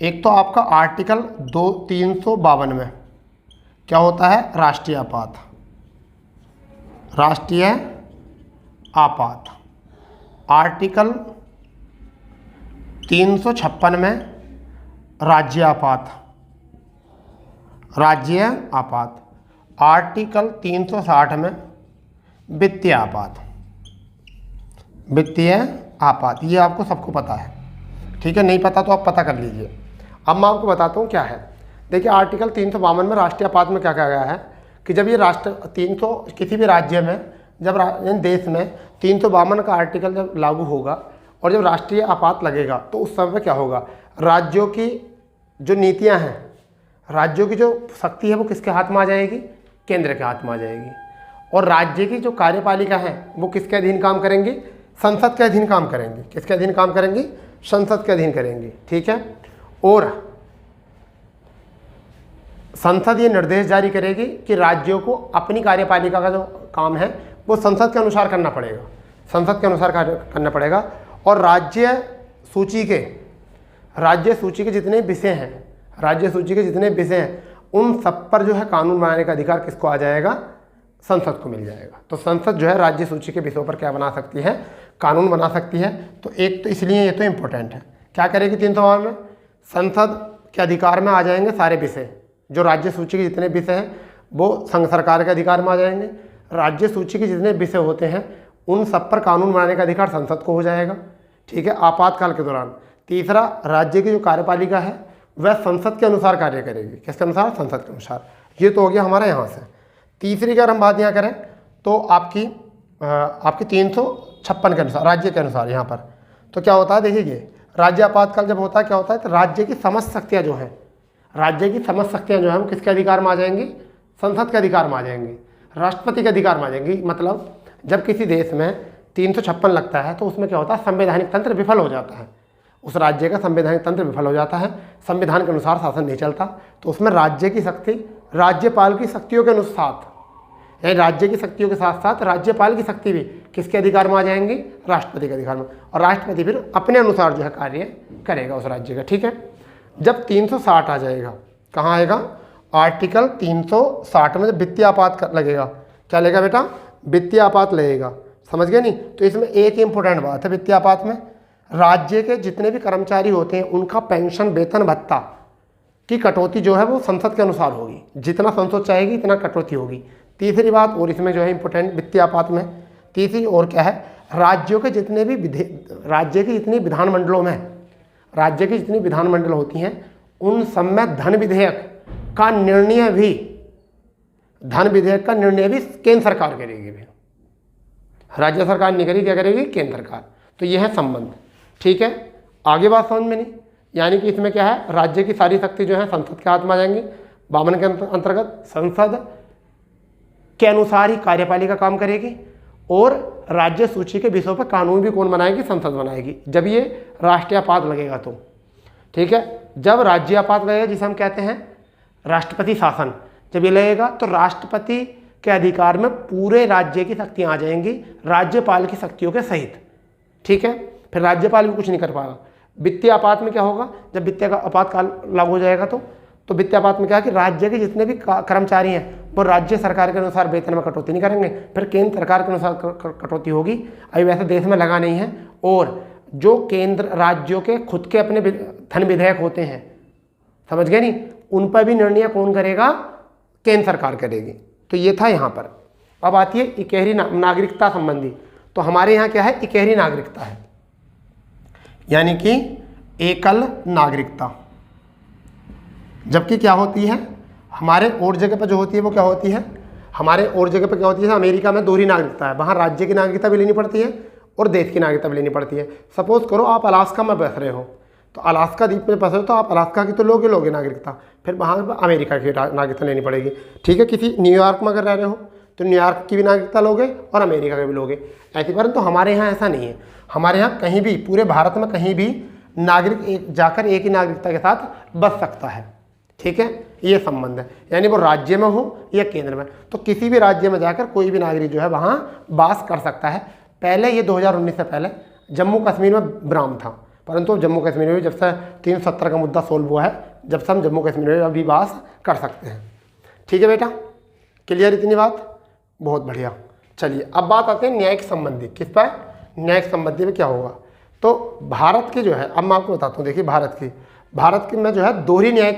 एक तो आपका आर्टिकल 352 में क्या होता है? राष्ट्रीय आपात, राष्ट्रीय आपात। आर्टिकल 356 में राज्य आपात, राज्य आपात। आर्टिकल 360 में वित्तीय आपात, वित्तीय आपात। ये आपको सबको पता है, ठीक है। नहीं पता तो आप पता कर लीजिए। अब मैं आपको बताता हूँ क्या है। देखिए आर्टिकल 352 में राष्ट्रीय आपात में क्या कहा गया है कि जब ये किसी भी राज्य में, जब देश में 352 का आर्टिकल जब लागू होगा और जब राष्ट्रीय आपात लगेगा तो उस समय क्या होगा? राज्यों की जो नीतियां हैं, राज्यों की जो शक्ति है वो किसके हाथ में आ जाएगी? केंद्र के हाथ में आ जाएगी। और राज्य की जो कार्यपालिका है वो किसके अधीन काम करेंगी? संसद के अधीन काम करेंगे। किसके अधीन काम करेंगी? संसद के अधीन करेंगी, ठीक है। और संसद ये निर्देश जारी करेगी कि राज्यों को अपनी कार्यपालिका का जो काम है वो संसद के अनुसार करना पड़ेगा, संसद के अनुसार करना पड़ेगा। और राज्य सूची के जितने विषय हैं, राज्य सूची के जितने विषय हैं उन सब पर जो है कानून बनाने का अधिकार किसको आ जाएगा? संसद को मिल जाएगा। तो संसद जो है राज्य सूची के विषयों पर क्या बना सकती है? कानून बना सकती है। तो एक तो इसलिए ये तो इम्पोर्टेंट है। क्या करेगी 352 में? संसद के अधिकार में आ जाएंगे सारे विषय, जो राज्य सूची के जितने विषय हैं वो संघ सरकार के अधिकार में आ जाएंगे। राज्य सूची के जितने विषय होते हैं उन सब पर कानून बनाने का अधिकार संसद को हो जाएगा, ठीक है, आपातकाल के दौरान। तीसरा, राज्य की जो कार्यपालिका है वह संसद के अनुसार कार्य करेगी। किसके अनुसार? संसद के अनुसार। ये तो हो गया हमारा यहाँ से। तीसरी अगर हम बात यहाँ करें तो आपकी 356 के अनुसार, राज्य के अनुसार यहाँ पर तो क्या होता है? देखिए राज्य आपातकाल जब होता है क्या होता है? तो राज्य की समस्त शक्तियाँ जो हैं, राज्य की समस्त शक्तियाँ जो हैं वो किसके अधिकार में आ जाएंगी? संसद के अधिकार में आ जाएंगी, राष्ट्रपति के अधिकार में आ जाएंगी। मतलब जब किसी देश में 356 लगता है तो उसमें क्या होता है? संवैधानिक तंत्र विफल हो जाता है, उस राज्य का संवैधानिक तंत्र विफल हो जाता है, संविधान के अनुसार शासन नहीं चलता। तो उसमें राज्य की शक्ति राज्यपाल की शक्तियों के अनुसार, यानी राज्य की शक्तियों के साथ साथ राज्यपाल की शक्ति भी किसके अधिकार में आ जाएंगी? राष्ट्रपति के अधिकार में। और राष्ट्रपति फिर अपने अनुसार जो है कार्य करेगा उस राज्य का, ठीक है। जब 360 आ जाएगा, कहाँ आएगा? आर्टिकल 360 में जब वित्तीय आपात लगेगा, क्या लगेगा बेटा? वित्तीय आपात लगेगा, समझ गए नहीं? तो इसमें एक इंपॉर्टेंट बात है, वित्तीय आपात में राज्य के जितने भी कर्मचारी होते हैं उनका पेंशन, वेतन, भत्ता की कटौती जो है वो संसद के अनुसार होगी। जितना संसद चाहेगी इतना कटौती होगी। तीसरी बात और इसमें जो है इंपॉर्टेंट वित्तीय आपात में तीसरी और क्या है? राज्यों के जितने भी राज्य की जितनी विधानमंडलों में, राज्य की जितनी विधानमंडल होती हैं उन सब में धन विधेयक का निर्णय भी केंद्र सरकार करेगी भी, राज्य सरकार नहीं करेगी, क्या करेगी? केंद्र सरकार। तो यह है संबंध, ठीक है। आगे बात समझ में नहीं? यानी कि इसमें क्या है? राज्य की सारी शक्ति जो है संसद के हाथ में आ जाएंगी। 52 के अंतर्गत संसद के अनुसार ही कार्यपालिका काम करेगी और राज्य सूची के विषयों पर कानून भी कौन बनाएगी? संसद बनाएगी, जब ये राष्ट्रीय आपात लगेगा तो, ठीक है। जब राज्य आपात लगेगा, जिसे हम कहते हैं राष्ट्रपति शासन, जब ये लगेगा तो राष्ट्रपति के अधिकार में पूरे राज्य की शक्तियाँ आ जाएंगी राज्यपाल की शक्तियों के सहित, ठीक है। फिर राज्यपाल भी कुछ नहीं कर पाएगा। वित्तीय आपात में क्या होगा? जब वित्तीय आपातकाल लागू हो जाएगा तो वित्तीय आपात में क्या है कि राज्य के जितने भी कर्मचारी हैं वो राज्य सरकार के अनुसार वेतन में कटौती नहीं करेंगे, फिर केंद्र सरकार के अनुसार कटौती होगी। अभी वैसे देश में लगा नहीं है। और जो केंद्र राज्यों के खुद के अपने धन विधेयक होते हैं, समझ गए नहीं, उन पर भी निर्णय कौन करेगा? केंद्र सरकार करेगी। तो ये था यहाँ पर। अब आती है इकहरी नागरिकता संबंधी। तो हमारे यहाँ क्या है? इकहरी नागरिकता है, यानी कि एकल नागरिकता। जबकि क्या होती है हमारे और जगह पर जो होती है वो क्या होती है, हमारे और जगह पर क्या होती है, अमेरिका में दोहरी नागरिकता है, वहाँ राज्य की नागरिकता भी लेनी पड़ती है और देश की नागरिकता भी लेनी पड़ती है। सपोज करो आप अलास्का में बस रहे हो, तो अलास्का द्वीप में बस रहे हो तो आप अलास्का की तो लोगे नागरिकता, फिर वहाँ पर अमेरिका की नागरिकता लेनी पड़ेगी। ठीक है, किसी न्यूयॉर्क में अगर रह रहे हो तो न्यूयॉर्क की भी नागरिकता लोगे और अमेरिका की भी लोगे ऐसी। परंतु हमारे यहाँ ऐसा नहीं है, हमारे यहाँ कहीं भी पूरे भारत में कहीं भी नागरिक जाकर एक ही नागरिकता के साथ बस सकता है। ठीक है, ये संबंध है, यानी वो राज्य में हो या केंद्र में, तो किसी भी राज्य में जाकर कोई भी नागरिक जो है वहाँ वास कर सकता है। पहले ये 2019 से पहले जम्मू कश्मीर में विराम था, परंतु जम्मू कश्मीर में जब से 370 का मुद्दा सोल्व हुआ है, जब से हम जम्मू कश्मीर में अभी वास कर सकते हैं। ठीक है बेटा, क्लियर इतनी बात, बहुत बढ़िया। चलिए अब बात आते हैं न्यायिक संबंधी। किस पर? न्यायिक संबंधी में क्या होगा, तो भारत की जो है, अब मैं आपको बताता हूँ, देखिए भारत की में जो है दोहरी न्याय,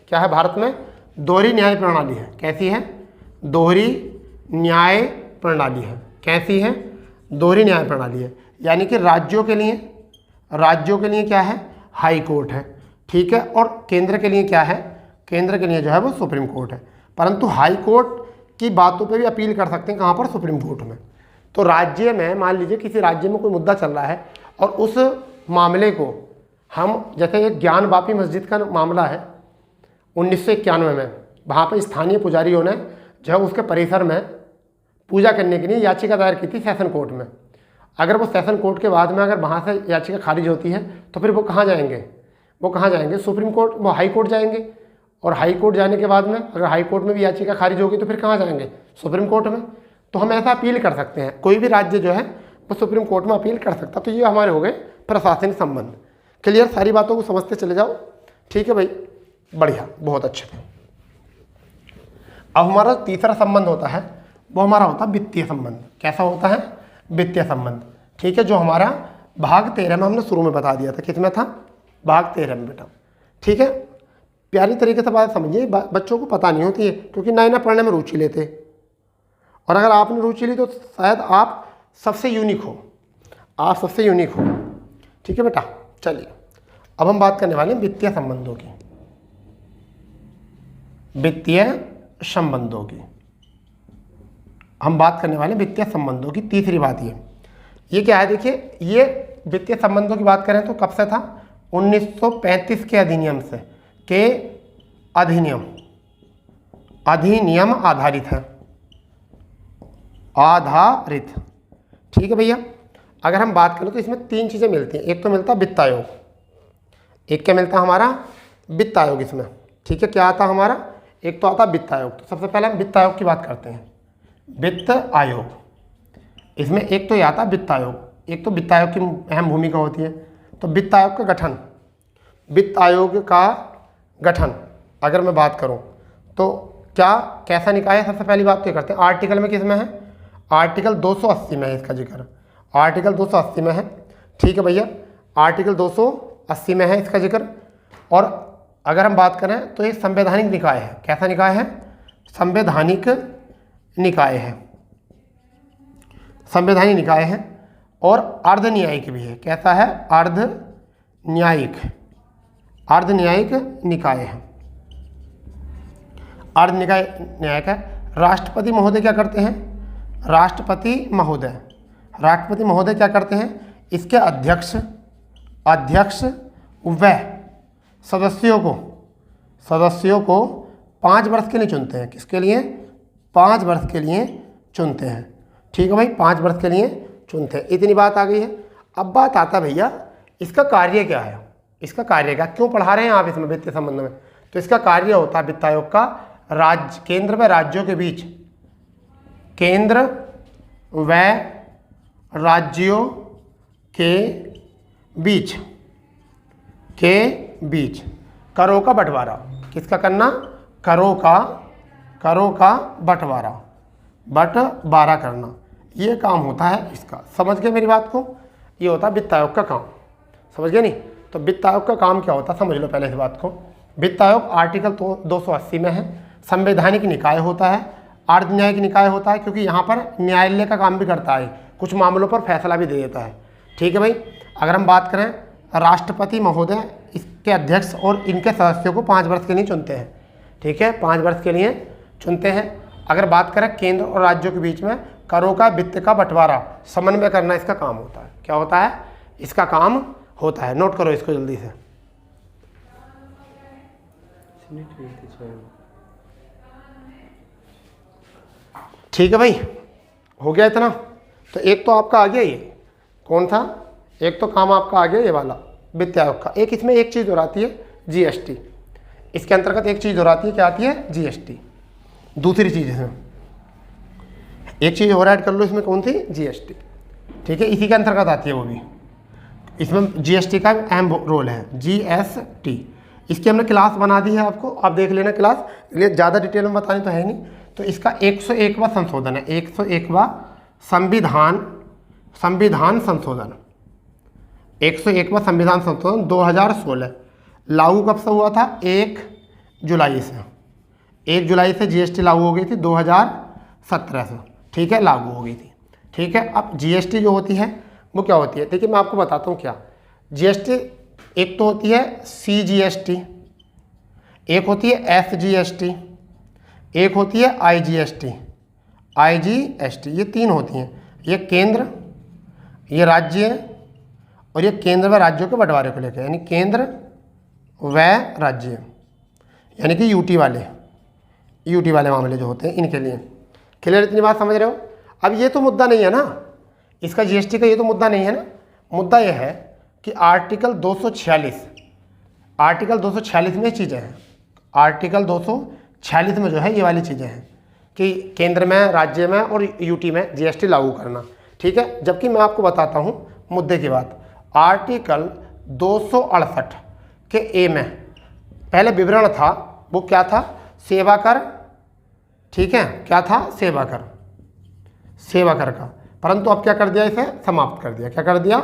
क्या है भारत में दोहरी न्याय प्रणाली है। कैसी है? दोहरी न्याय प्रणाली है। कैसी है? दोहरी न्याय प्रणाली है, यानी कि राज्यों के लिए क्या है, हाई कोर्ट है। ठीक है, और केंद्र के लिए क्या है, केंद्र के लिए जो है वो सुप्रीम कोर्ट है। परंतु हाई कोर्ट की बातों पे भी अपील कर सकते हैं, कहाँ पर? सुप्रीम कोर्ट में। तो राज्य में मान लीजिए किसी राज्य में कोई मुद्दा चल रहा है और उस मामले को हम, जैसे एक ज्ञान वापी मस्जिद का मामला है 1991 में, वहाँ पर स्थानीय पुजारियों ने जो है उसके परिसर में पूजा करने के लिए याचिका दायर की थी सेशन कोर्ट में। अगर वो सेशन कोर्ट के बाद में अगर वहाँ से याचिका खारिज होती है तो फिर वो कहाँ जाएंगे? सुप्रीम कोर्ट, वो हाई कोर्ट जाएंगे। और हाई कोर्ट जाने के बाद में अगर हाई कोर्ट में भी याचिका खारिज होगी तो फिर कहाँ जाएंगे? सुप्रीम कोर्ट में। तो हम ऐसा अपील कर सकते हैं, कोई भी राज्य जो है वो सुप्रीम कोर्ट में अपील कर सकता। तो ये हमारे हो गए प्रशासनिक संबंध। क्लियर, सारी बातों को समझते चले जाओ। ठीक है भाई, बढ़िया, बहुत अच्छे थे। अब हमारा तीसरा संबंध होता है, वो हमारा होता है वित्तीय संबंध। कैसा होता है? वित्तीय संबंध। ठीक है, जो हमारा भाग 13 में हमने शुरू में बता दिया था। किसमें था? भाग 13 में बेटा। ठीक है, प्यारी तरीके से बात समझिए, बच्चों को पता नहीं होती है क्योंकि नए पढ़ने में रुचि लेते, और अगर आपने रुचि ली तो शायद आप सबसे यूनिक हो, ठीक है बेटा। चलिए अब हम बात करने वाले हैं वित्तीय संबंधों की। हम बात करने वाले वित्तीय संबंधों की तीसरी बात ये क्या है? देखिए, ये वित्तीय संबंधों की बात करें तो कब से था? 1935 के अधिनियम आधारित है, ठीक है भैया। अगर हम बात करें तो इसमें 3 चीज़ें मिलती हैं। एक तो मिलता है वित्त आयोग, एक क्या मिलता है हमारा? वित्त आयोग इसमें। ठीक है, क्या आता है हमारा? एक तो आता है वित्त आयोग। तो सबसे पहले हम वित्त आयोग की बात करते हैं। वित्त आयोग, इसमें एक तो ये आता है वित्त आयोग, एक तो वित्त आयोग की अहम भूमिका होती है। तो वित्त आयोग का गठन अगर मैं बात करूं तो कैसा निकाय है? सबसे पहली बात तो ये करते हैं, आर्टिकल में किस में है? आर्टिकल 280 में है इसका जिक्र, आर्टिकल 280 में है। ठीक है भैया, आर्टिकल 280 में है इसका जिक्र। और अगर हम बात करें तो ये संवैधानिक निकाय है। कैसा निकाय है? संवैधानिक निकाय है और अर्ध न्यायिक भी है। कैसा है? अर्ध न्यायिक निकाय है, अर्ध न्यायिक है। राष्ट्रपति महोदय क्या करते हैं? राष्ट्रपति महोदय क्या करते हैं? इसके अध्यक्ष व सदस्यों को 5 वर्ष के लिए चुनते हैं। किसके लिए? 5 वर्ष के लिए चुनते हैं। ठीक है भाई, 5 वर्ष के लिए चुनते हैं। इतनी बात आ गई है। अब बात आता है भैया, इसका कार्य क्या है? क्यों पढ़ा रहे हैं आप इसमें वित्तीय संबंध में? तो इसका कार्य होता है वित्त आयोग का केंद्र व राज्यों के बीच करों का बंटवारा। किसका करना? करों का बंटवारा करना, ये काम होता है इसका। समझ गए मेरी बात को? ये होता है वित्त आयोग का काम। समझ गए नहीं? तो वित्त आयोग का काम क्या होता है समझ लो पहले इस बात को। वित्त आयोग आर्टिकल 280 में है, संवैधानिक निकाय होता है, अर्ध न्यायिक निकाय होता है, क्योंकि यहाँ पर न्यायालय का काम भी करता है, कुछ मामलों पर फैसला भी दे देता है। ठीक है भाई। अगर हम बात करें राष्ट्रपति महोदय के अध्यक्ष और इनके सदस्यों को 5 वर्ष के लिए चुनते हैं। ठीक है, 5 वर्ष के लिए चुनते हैं। अगर बात करें केंद्र और राज्यों के बीच में करों का वित्त का बंटवारा समन्वय करना इसका काम होता है। क्या होता है? इसका काम होता है। नोट करो इसको जल्दी से। ठीक है भाई, हो गया इतना। तो एक तो आपका आ गया, ये कौन था? एक तो काम आपका आ गया ये वाला वित्त आयोग का। एक इसमें एक चीज़ और आती है जीएसटी। इसके अंतर्गत एक चीज़ और आती है, क्या आती है? जीएसटी। दूसरी चीज़ है, एक चीज़ और ऐड कर लो इसमें, कौन सी? जीएसटी। ठीक है, इसी के अंतर्गत आती है वो भी। इसमें जीएसटी का अहम रोल है, जीएसटी। इसकी हमने क्लास बना दी है, आपको आप देख लेना क्लास, ये ज़्यादा डिटेल में बतानी तो है नहीं। तो इसका 101वां संशोधन है, 101वां संविधान संशोधन, 101वां संविधान संशोधन 2016। लागू कब से हुआ था? 1 जुलाई से। 1 जुलाई से जीएसटी लागू हो गई थी 2017 से। ठीक है, लागू हो गई थी। ठीक है, अब जीएसटी जो होती है वो क्या होती है? देखिए मैं आपको बताता हूँ क्या जीएसटी। एक तो होती है सीजीएसटी, एक होती है एसजीएसटी, एक होती है आईजीएसटी। ये 3 होती हैं। ये केंद्र, ये राज्य और ये केंद्र व राज्यों के बंटवारे को लेकर, यानी केंद्र व राज्य, यानी कि यूटी वाले मामले जो होते हैं इनके लिए। क्लियर? इतनी बात समझ रहे हो? अब ये तो मुद्दा नहीं है ना इसका, जीएसटी का ये तो मुद्दा नहीं है ना। मुद्दा ये है कि आर्टिकल 246 में चीज़ें हैं। आर्टिकल 246 में जो है ये वाली चीज़ें हैं कि केंद्र में, राज्य में और यूटी में जीएसटी लागू करना। ठीक है, जबकि मैं आपको बताता हूँ मुद्दे की बात। आर्टिकल 268 के ए में पहले विवरण था, वो क्या था? सेवा कर। ठीक है, क्या था? सेवा कर का। परंतु अब क्या कर दिया? इसे समाप्त कर दिया। क्या कर दिया?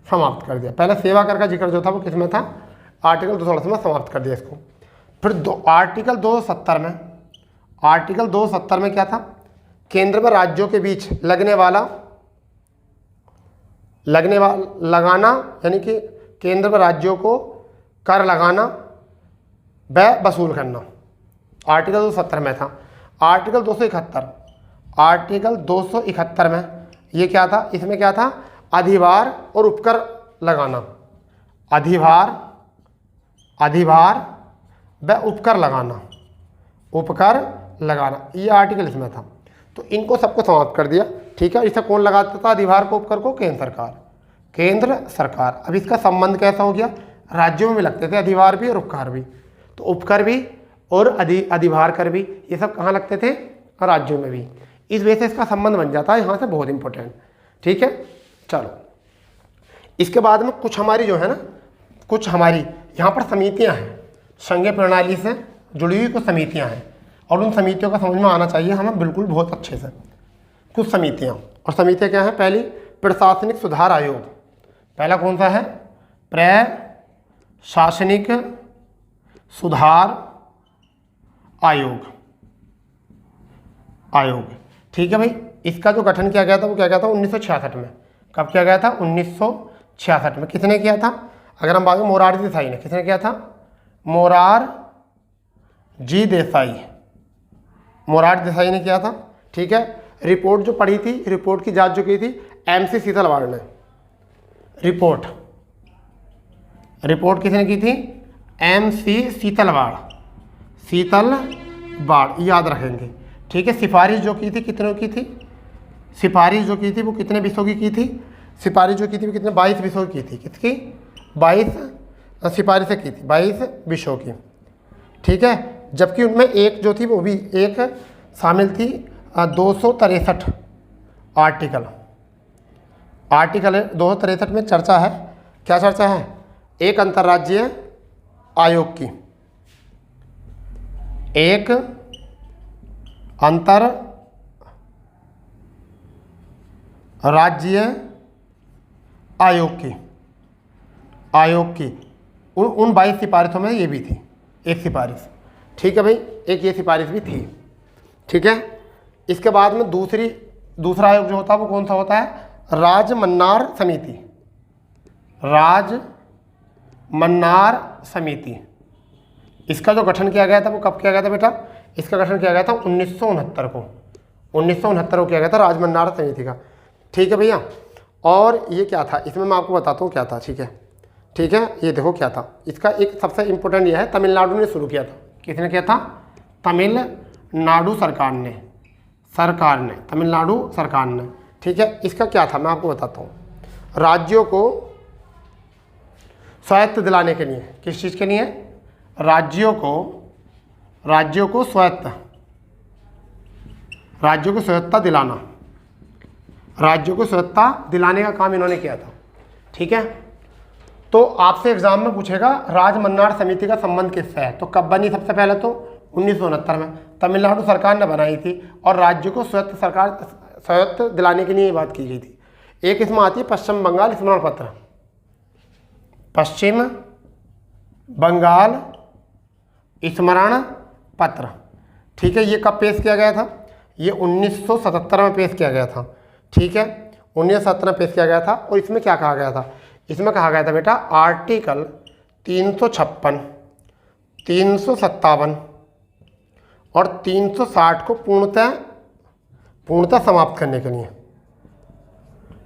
समाप्त कर दिया। पहले सेवा कर का जिक्र जो था वो किस में था? आर्टिकल 268 में समाप्त कर दिया इसको। फिर आर्टिकल 270 में क्या था? केंद्र व राज्यों के बीच लगाना, यानी कि केंद्र व राज्यों को कर लगाना व वसूल करना, आर्टिकल 270 में था। आर्टिकल 271 में ये क्या था? इसमें क्या था? अधिभार और उपकर लगाना, अधिभार व उपकर लगाना, ये आर्टिकल इसमें था। तो इनको सबको समाप्त कर दिया। ठीक है, इसे कौन लगाता था? अधिभार को, उपकर को? केंद्र सरकार। अब इसका संबंध कैसा हो गया? राज्यों में भी लगते थे अधिभार भी और उपकार भी। तो उपकर भी और अधिभार कर भी, ये सब कहाँ लगते थे? राज्यों में भी। इस वजह से इसका संबंध बन जाता है यहाँ से, बहुत इंपॉर्टेंट। ठीक है, चलो इसके बाद में कुछ हमारी जो है ना, कुछ हमारी यहाँ पर समितियाँ हैं, संघीय प्रणाली से जुड़ी हुई कुछ समितियाँ हैं, और उन समितियों का समझ में आना चाहिए हमें बिल्कुल बहुत अच्छे से। कुछ समितियाँ, और समितियाँ क्या हैं? पहली प्रशासनिक सुधार आयोग। पहला कौन सा है? प्रशासनिक सुधार आयोग। ठीक है भाई, इसका जो गठन किया गया था वो क्या गया था? 1966 में। कब किया गया था? 1966 में। किसने किया था? अगर हम बात करें मोरारजी देसाई ने। किसने किया था? मोरारजी देसाई ने किया था। ठीक है, रिपोर्ट जो पढ़ी थी, रिपोर्ट की जांच जो की थी MC सीतलवाड़ ने। रिपोर्ट किसने की थी? MC सीतलवाड़, याद रखेंगे। ठीक है, सिफारिश जो की थी कितनों की थी? सिफारिश जो की थी वो कितने विषयों की थी? सिफारिश जो की थी वो कितने? 22 विषयों की थी। किसकी? 22 सिफारिशें की थी, 22 विषयों की। ठीक है, जबकि उनमें एक जो थी वो भी एक शामिल थी 263 आर्टिकल 263 में चर्चा है। क्या चर्चा है? एक अंतर्राज्यीय आयोग की, एक अंतर्राज्यीय आयोग की उन 22 सिफारिशों में ये भी थी, एक सिफारिश। ठीक है भाई, एक ये सिफारिश भी थी। ठीक है, इसके बाद में दूसरा आयोग जो होता है वो कौन सा होता है? राजमन्नार मन्नार समिति, इसका जो गठन किया गया था वो कब किया गया था बेटा? इसका गठन किया गया था 1969 को, 1969 को किया गया था राजमन्नार समिति का। ठीक है भैया। और ये क्या था, इसमें मैं आपको बताता हूँ क्या था। ठीक है, ठीक है, ये देखो क्या था। इसका एक सबसे इम्पोर्टेंट ये है, तमिलनाडु ने शुरू किया था। किसने किया था? तमिलनाडु सरकार ने, तमिलनाडु सरकार ने। ठीक है, इसका क्या था मैं आपको बताता हूँ। राज्यों को स्वायत्त दिलाने के लिए, किस चीज़ के लिए? राज्यों को स्वायत्तता दिलाना, राज्यों को स्वायत्तता दिलाने का काम इन्होंने किया था। ठीक है, तो आपसे एग्जाम में पूछेगा राजमन्नार समिति का संबंध किससे है, तो कब बनी? सबसे पहले तो 1969 में तमिलनाडु सरकार ने बनाई थी और राज्यों को स्वायत्त दिलाने के लिए ये बात की गई थी। एक इसमें आती है पश्चिम बंगाल स्मरण पत्र, पश्चिम बंगाल स्मरण पत्र। ठीक है, ये कब पेश किया गया था? ये 1977 में पेश किया गया था। ठीक है, 1977 में पेश किया गया था। और इसमें क्या कहा गया था? इसमें कहा गया था बेटा आर्टिकल 356, 357 और 360 को पूर्णतः समाप्त करने के लिए,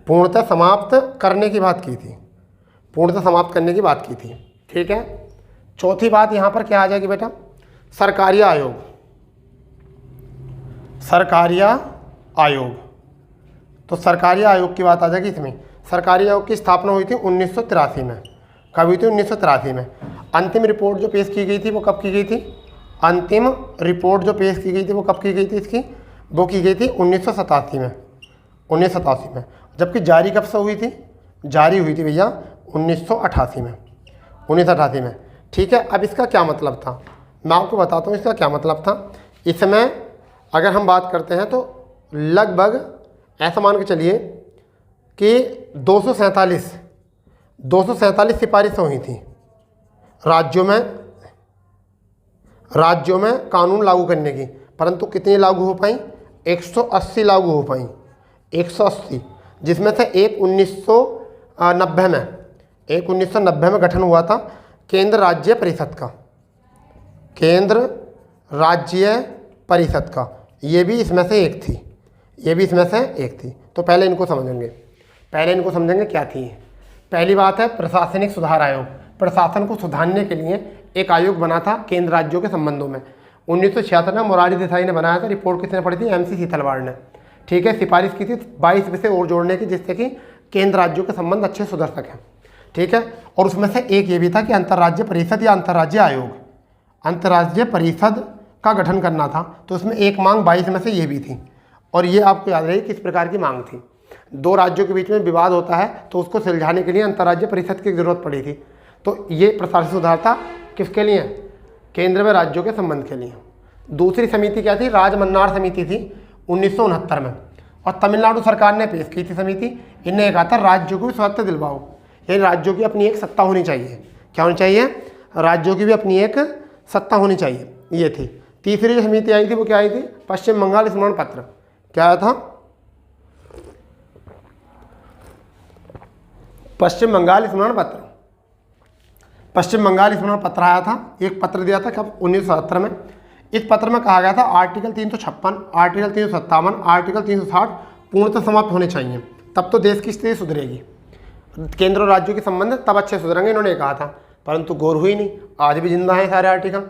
पूर्णतः समाप्त करने की बात की थी, पूर्णतः समाप्त करने की बात की थी। ठीक है, चौथी बात यहाँ पर क्या आ जाएगी बेटा? सरकारिया आयोग, सरकारिया आयोग। तो सरकारिया आयोग की बात आ जाएगी इसमें। सरकारी आयोग की स्थापना हुई थी 1983 में। कब हुई थी? 1983 में। अंतिम रिपोर्ट जो पेश की गई थी वो कब की गई थी? अंतिम रिपोर्ट जो पेश की गई थी वो कब की गई थी इसकी? वो की गई थी 1987 में, 1987 में। जबकि जारी कब से हुई थी? जारी हुई थी भैया 1988 में, 1988 में। ठीक है, अब इसका क्या मतलब था मैं आपको बताता हूँ। इसका क्या मतलब था, इसमें अगर हम बात करते हैं तो लगभग ऐसा मान के चलिए कि 247 सिफारिशें हुई थी राज्यों में कानून लागू करने की, परंतु कितनी लागू हो पाई? 180 लागू हो पाई, 180, जिसमें से एक 1990 में गठन हुआ था केंद्र राज्य परिषद का, केंद्र राज्य परिषद का। ये भी इसमें से एक थी, ये भी इसमें से एक थी। तो पहले इनको समझेंगे, क्या थी। पहली बात है प्रशासनिक सुधार आयोग। प्रशासन को सुधारने के लिए एक आयोग बना था केंद्र राज्यों के संबंधों में। 1976 में मोरारजी देसाई ने बनाया था। रिपोर्ट किसने पढ़ी थी? MC सीतलवाड़ ने। ठीक है, सिफारिश की थी 22 विषय और जोड़ने की, जिससे कि केंद्र राज्यों के संबंध अच्छे सुधर सकें। ठीक है, और उसमें से एक ये भी था कि अंतर्राज्य परिषद या अंतर्राज्य आयोग, अंतर्राज्य परिषद का गठन करना था। तो उसमें एक मांग 22 में से ये भी थी। और ये आपको याद रहे किस प्रकार की मांग थी। दो राज्यों के बीच में विवाद होता है तो उसको सुलझाने के लिए अंतर्राज्य परिषद की जरूरत पड़ी थी। तो ये प्रशासनिक सुधार था किसके लिए? केंद्र में राज्यों के संबंध के लिए। दूसरी समिति क्या थी? राजमन्नार समिति थी 1969 में, और तमिलनाडु सरकार ने पेश की थी समिति। इनने कहा था राज्यों को भी स्वायत्त दिलवाओ, यानी राज्यों की अपनी एक सत्ता होनी चाहिए। क्या होनी चाहिए? राज्यों की भी अपनी एक सत्ता होनी चाहिए, ये थी। तीसरी जो समिति आई थी वो क्या आई थी? पश्चिम बंगाल स्मरण पत्र। क्या आया था? पश्चिम बंगाल स्मरण पत्र। पश्चिम बंगाल स्मरण पत्र आया था, एक पत्र दिया था कब? 1977 में। इस पत्र में कहा गया था आर्टिकल 356, आर्टिकल 357, आर्टिकल 360 पूर्णतः समाप्त होने चाहिए, तब तो देश की स्थिति सुधरेगी, केंद्र और राज्यों के संबंध तब अच्छे सुधरेंगे, इन्होंने कहा था। परंतु गौर हुई नहीं, आज भी जिंदा है सारे आर्टिकल।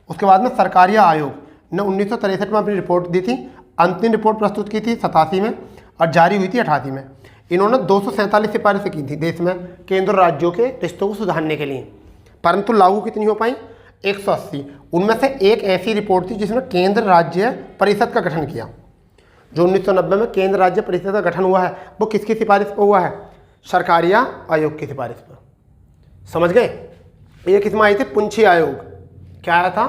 उसके बाद में सरकारिया आयोग ने 1963 में अपनी रिपोर्ट दी थी। अंतिम रिपोर्ट प्रस्तुत की थी 87 में और जारी हुई थी 88 में। इन्होंने 247 सिफारिशें की थी देश में केंद्र और राज्यों के रिश्तों को सुधारने के लिए, परंतु लागू कितनी हो पाई? 180। उनमें से एक ऐसी रिपोर्ट थी जिसमें केंद्र राज्य परिषद का गठन किया। जो 1990 में केंद्र राज्य परिषद का गठन हुआ है वो किसकी सिफारिश पर हुआ है? सरकारिया आयोग की सिफारिश पर। समझ गए? ये किसमें आई थी? पुंछी आयोग। क्या आया था?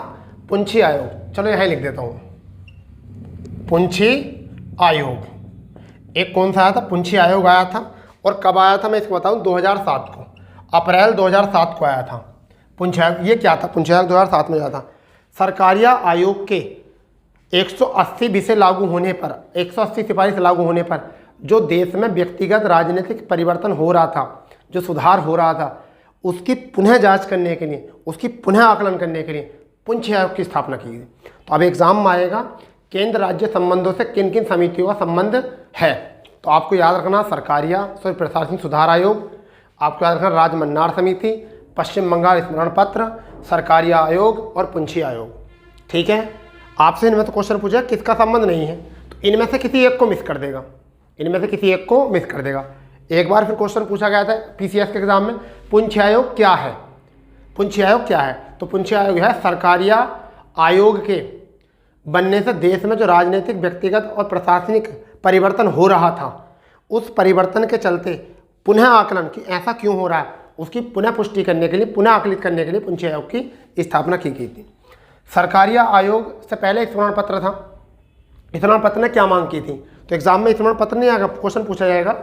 पुंछी आयोग। चलो यहाँ लिख देता हूँ, पुंछी आयोग। एक कौन सा आया था? पुंछी आयोग आया था। और कब आया था मैं इसको बताऊँ? 2007 को, अप्रैल 2007 को आया था पुंछी आयोग। ये क्या था? पुंछी आयोग 2007 में आया था। सरकारिया आयोग के 180 विषय लागू होने पर, 180 सिफारिश लागू होने पर जो देश में व्यक्तिगत राजनीतिक परिवर्तन हो रहा था, जो सुधार हो रहा था, उसकी पुनः जांच करने के लिए, उसकी पुनः आकलन करने के लिए पुंछ आयोग की स्थापना की गई। तो अब एग्जाम में आएगा केंद्र राज्य संबंधों से किन किन समितियों का संबंध है। तो आपको याद रखना प्रशासनिक सुधार आयोग, आपको याद रखना राज्य मन्नार समिति, पश्चिम बंगाल स्मरण पत्र, सरकारिया आयोग और पुंछी आयोग। ठीक है, आपसे इनमें से क्वेश्चन पूछा किसका संबंध नहीं है, तो इनमें से किसी एक को मिस कर देगा, इनमें से किसी एक को मिस कर देगा। एक बार फिर क्वेश्चन पूछा गया था पीसीएस के एग्जाम में, पुंछ आयोग क्या है? पुंछ आयोग क्या है? तो पुंछ आयोग है सरकारिया आयोग के बनने से देश में जो राजनीतिक, व्यक्तिगत और प्रशासनिक परिवर्तन हो रहा था, उस परिवर्तन के चलते पुनः आकलन कि ऐसा क्यों हो रहा है, उसकी पुनः पुष्टि करने के लिए, पुनः आकलित करने के लिए पुंछ आयोग की स्थापना की गई थी। सरकारिया आयोग से पहले स्मरण पत्र था। स्मरण पत्र ने क्या मांग की थी? तो एग्जाम में स्मरण पत्र नहीं आएगा, क्वेश्चन पूछा जाएगा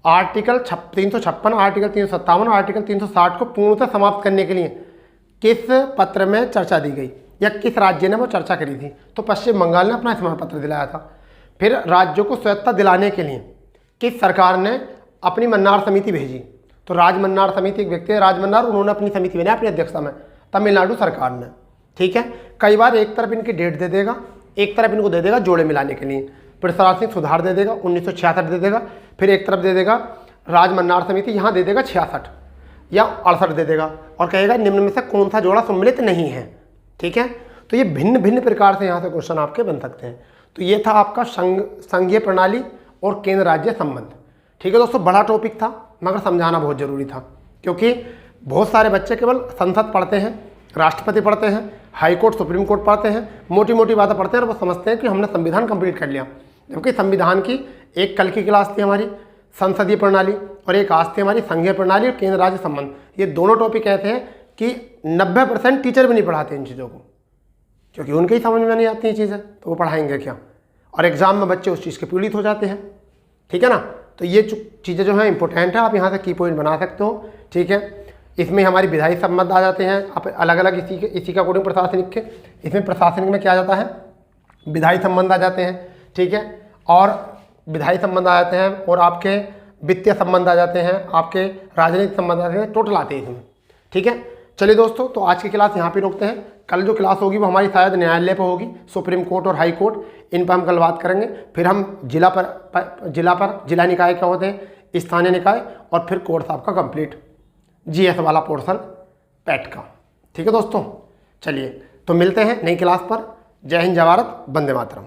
आर्टिकल 356, आर्टिकल 357, आर्टिकल 360 को पूर्णतः समाप्त करने के लिए किस पत्र में चर्चा दी गई या किस राज्य ने वो चर्चा करी थी? तो पश्चिम बंगाल ने अपना स्मरण पत्र दिलाया था। फिर राज्यों को स्वायत्तता दिलाने के लिए किस सरकार ने अपनी मन्नार समिति भेजी? तो राज मन्नार समिति, एक व्यक्ति है राज मन्नार, उन्होंने अपनी समिति बनाई अपनी अध्यक्षता में, तमिलनाडु सरकार ने। ठीक है, कई बार एक तरफ इनकी डेट दे देगा, एक तरफ इनको दे देगा जोड़े मिलाने के लिए, प्रशासनिक सुधार दे देगा 1966 दे देगा, फिर एक तरफ दे देगा राज मन्नार समिति, यहाँ दे देगा 66 या 68 दे देगा और कहेगा निम्न में से कौन सा जोड़ा सम्मिलित नहीं है। ठीक है, तो ये भिन्न भिन्न प्रकार से यहाँ से क्वेश्चन आपके बन सकते हैं। तो ये था आपका संघीय प्रणाली और केंद्र राज्य संबंध। ठीक है दोस्तों, बड़ा टॉपिक था मगर समझाना बहुत ज़रूरी था, क्योंकि बहुत सारे बच्चे केवल संसद पढ़ते हैं, राष्ट्रपति पढ़ते हैं, हाई कोर्ट, सुप्रीम कोर्ट पढ़ते हैं, मोटी मोटी बातें पढ़ते हैं और वो समझते हैं कि हमने संविधान कंप्लीट कर लिया। जबकि संविधान की एक कल की क्लास थी हमारी संसदीय प्रणाली और एक आज थी हमारी संघीय प्रणाली और केंद्र राज्य संबंध। ये दोनों टॉपिक ऐसे हैं कि 90% टीचर भी नहीं पढ़ाते इन चीज़ों को, क्योंकि उनके ही समझ में नहीं आती ये चीज़ें, तो वो पढ़ाएंगे क्या, और एग्जाम में बच्चे उस चीज़ के पीड़ित हो जाते हैं। ठीक है ना, तो ये चीज़ें जो हैं इंपॉर्टेंट है, आप यहाँ से की पॉइंट बना सकते हो। ठीक है, इसमें हमारी विधायी संबंध आ जाते हैं, आप अलग अलग इसी के अकॉर्डिंग प्रशासनिक के, इसमें प्रशासनिक में क्या आ जाता है, विधायी संबंध आ जाते हैं। ठीक है, और विधायी संबंध आ जाते हैं और आपके वित्तीय संबंध आ जाते हैं, आपके राजनीतिक संबंध आ जाते हैं, टोटल आते हैं इसमें। ठीक है, चलिए दोस्तों, तो आज की क्लास यहाँ पे रोकते हैं। कल जो क्लास होगी वो हमारी शायद न्यायालय पर होगी, सुप्रीम कोर्ट और हाई कोर्ट, इन पर हम कल बात करेंगे। फिर हम जिला निकाय क्या होते हैं, स्थानीय निकाय, और फिर कोर्स आपका कंप्लीट जीएस वाला पोर्शन पैट का। ठीक है दोस्तों, चलिए तो मिलते हैं नई क्लास पर। जय हिंद, जय भारत, वंदे मातरम।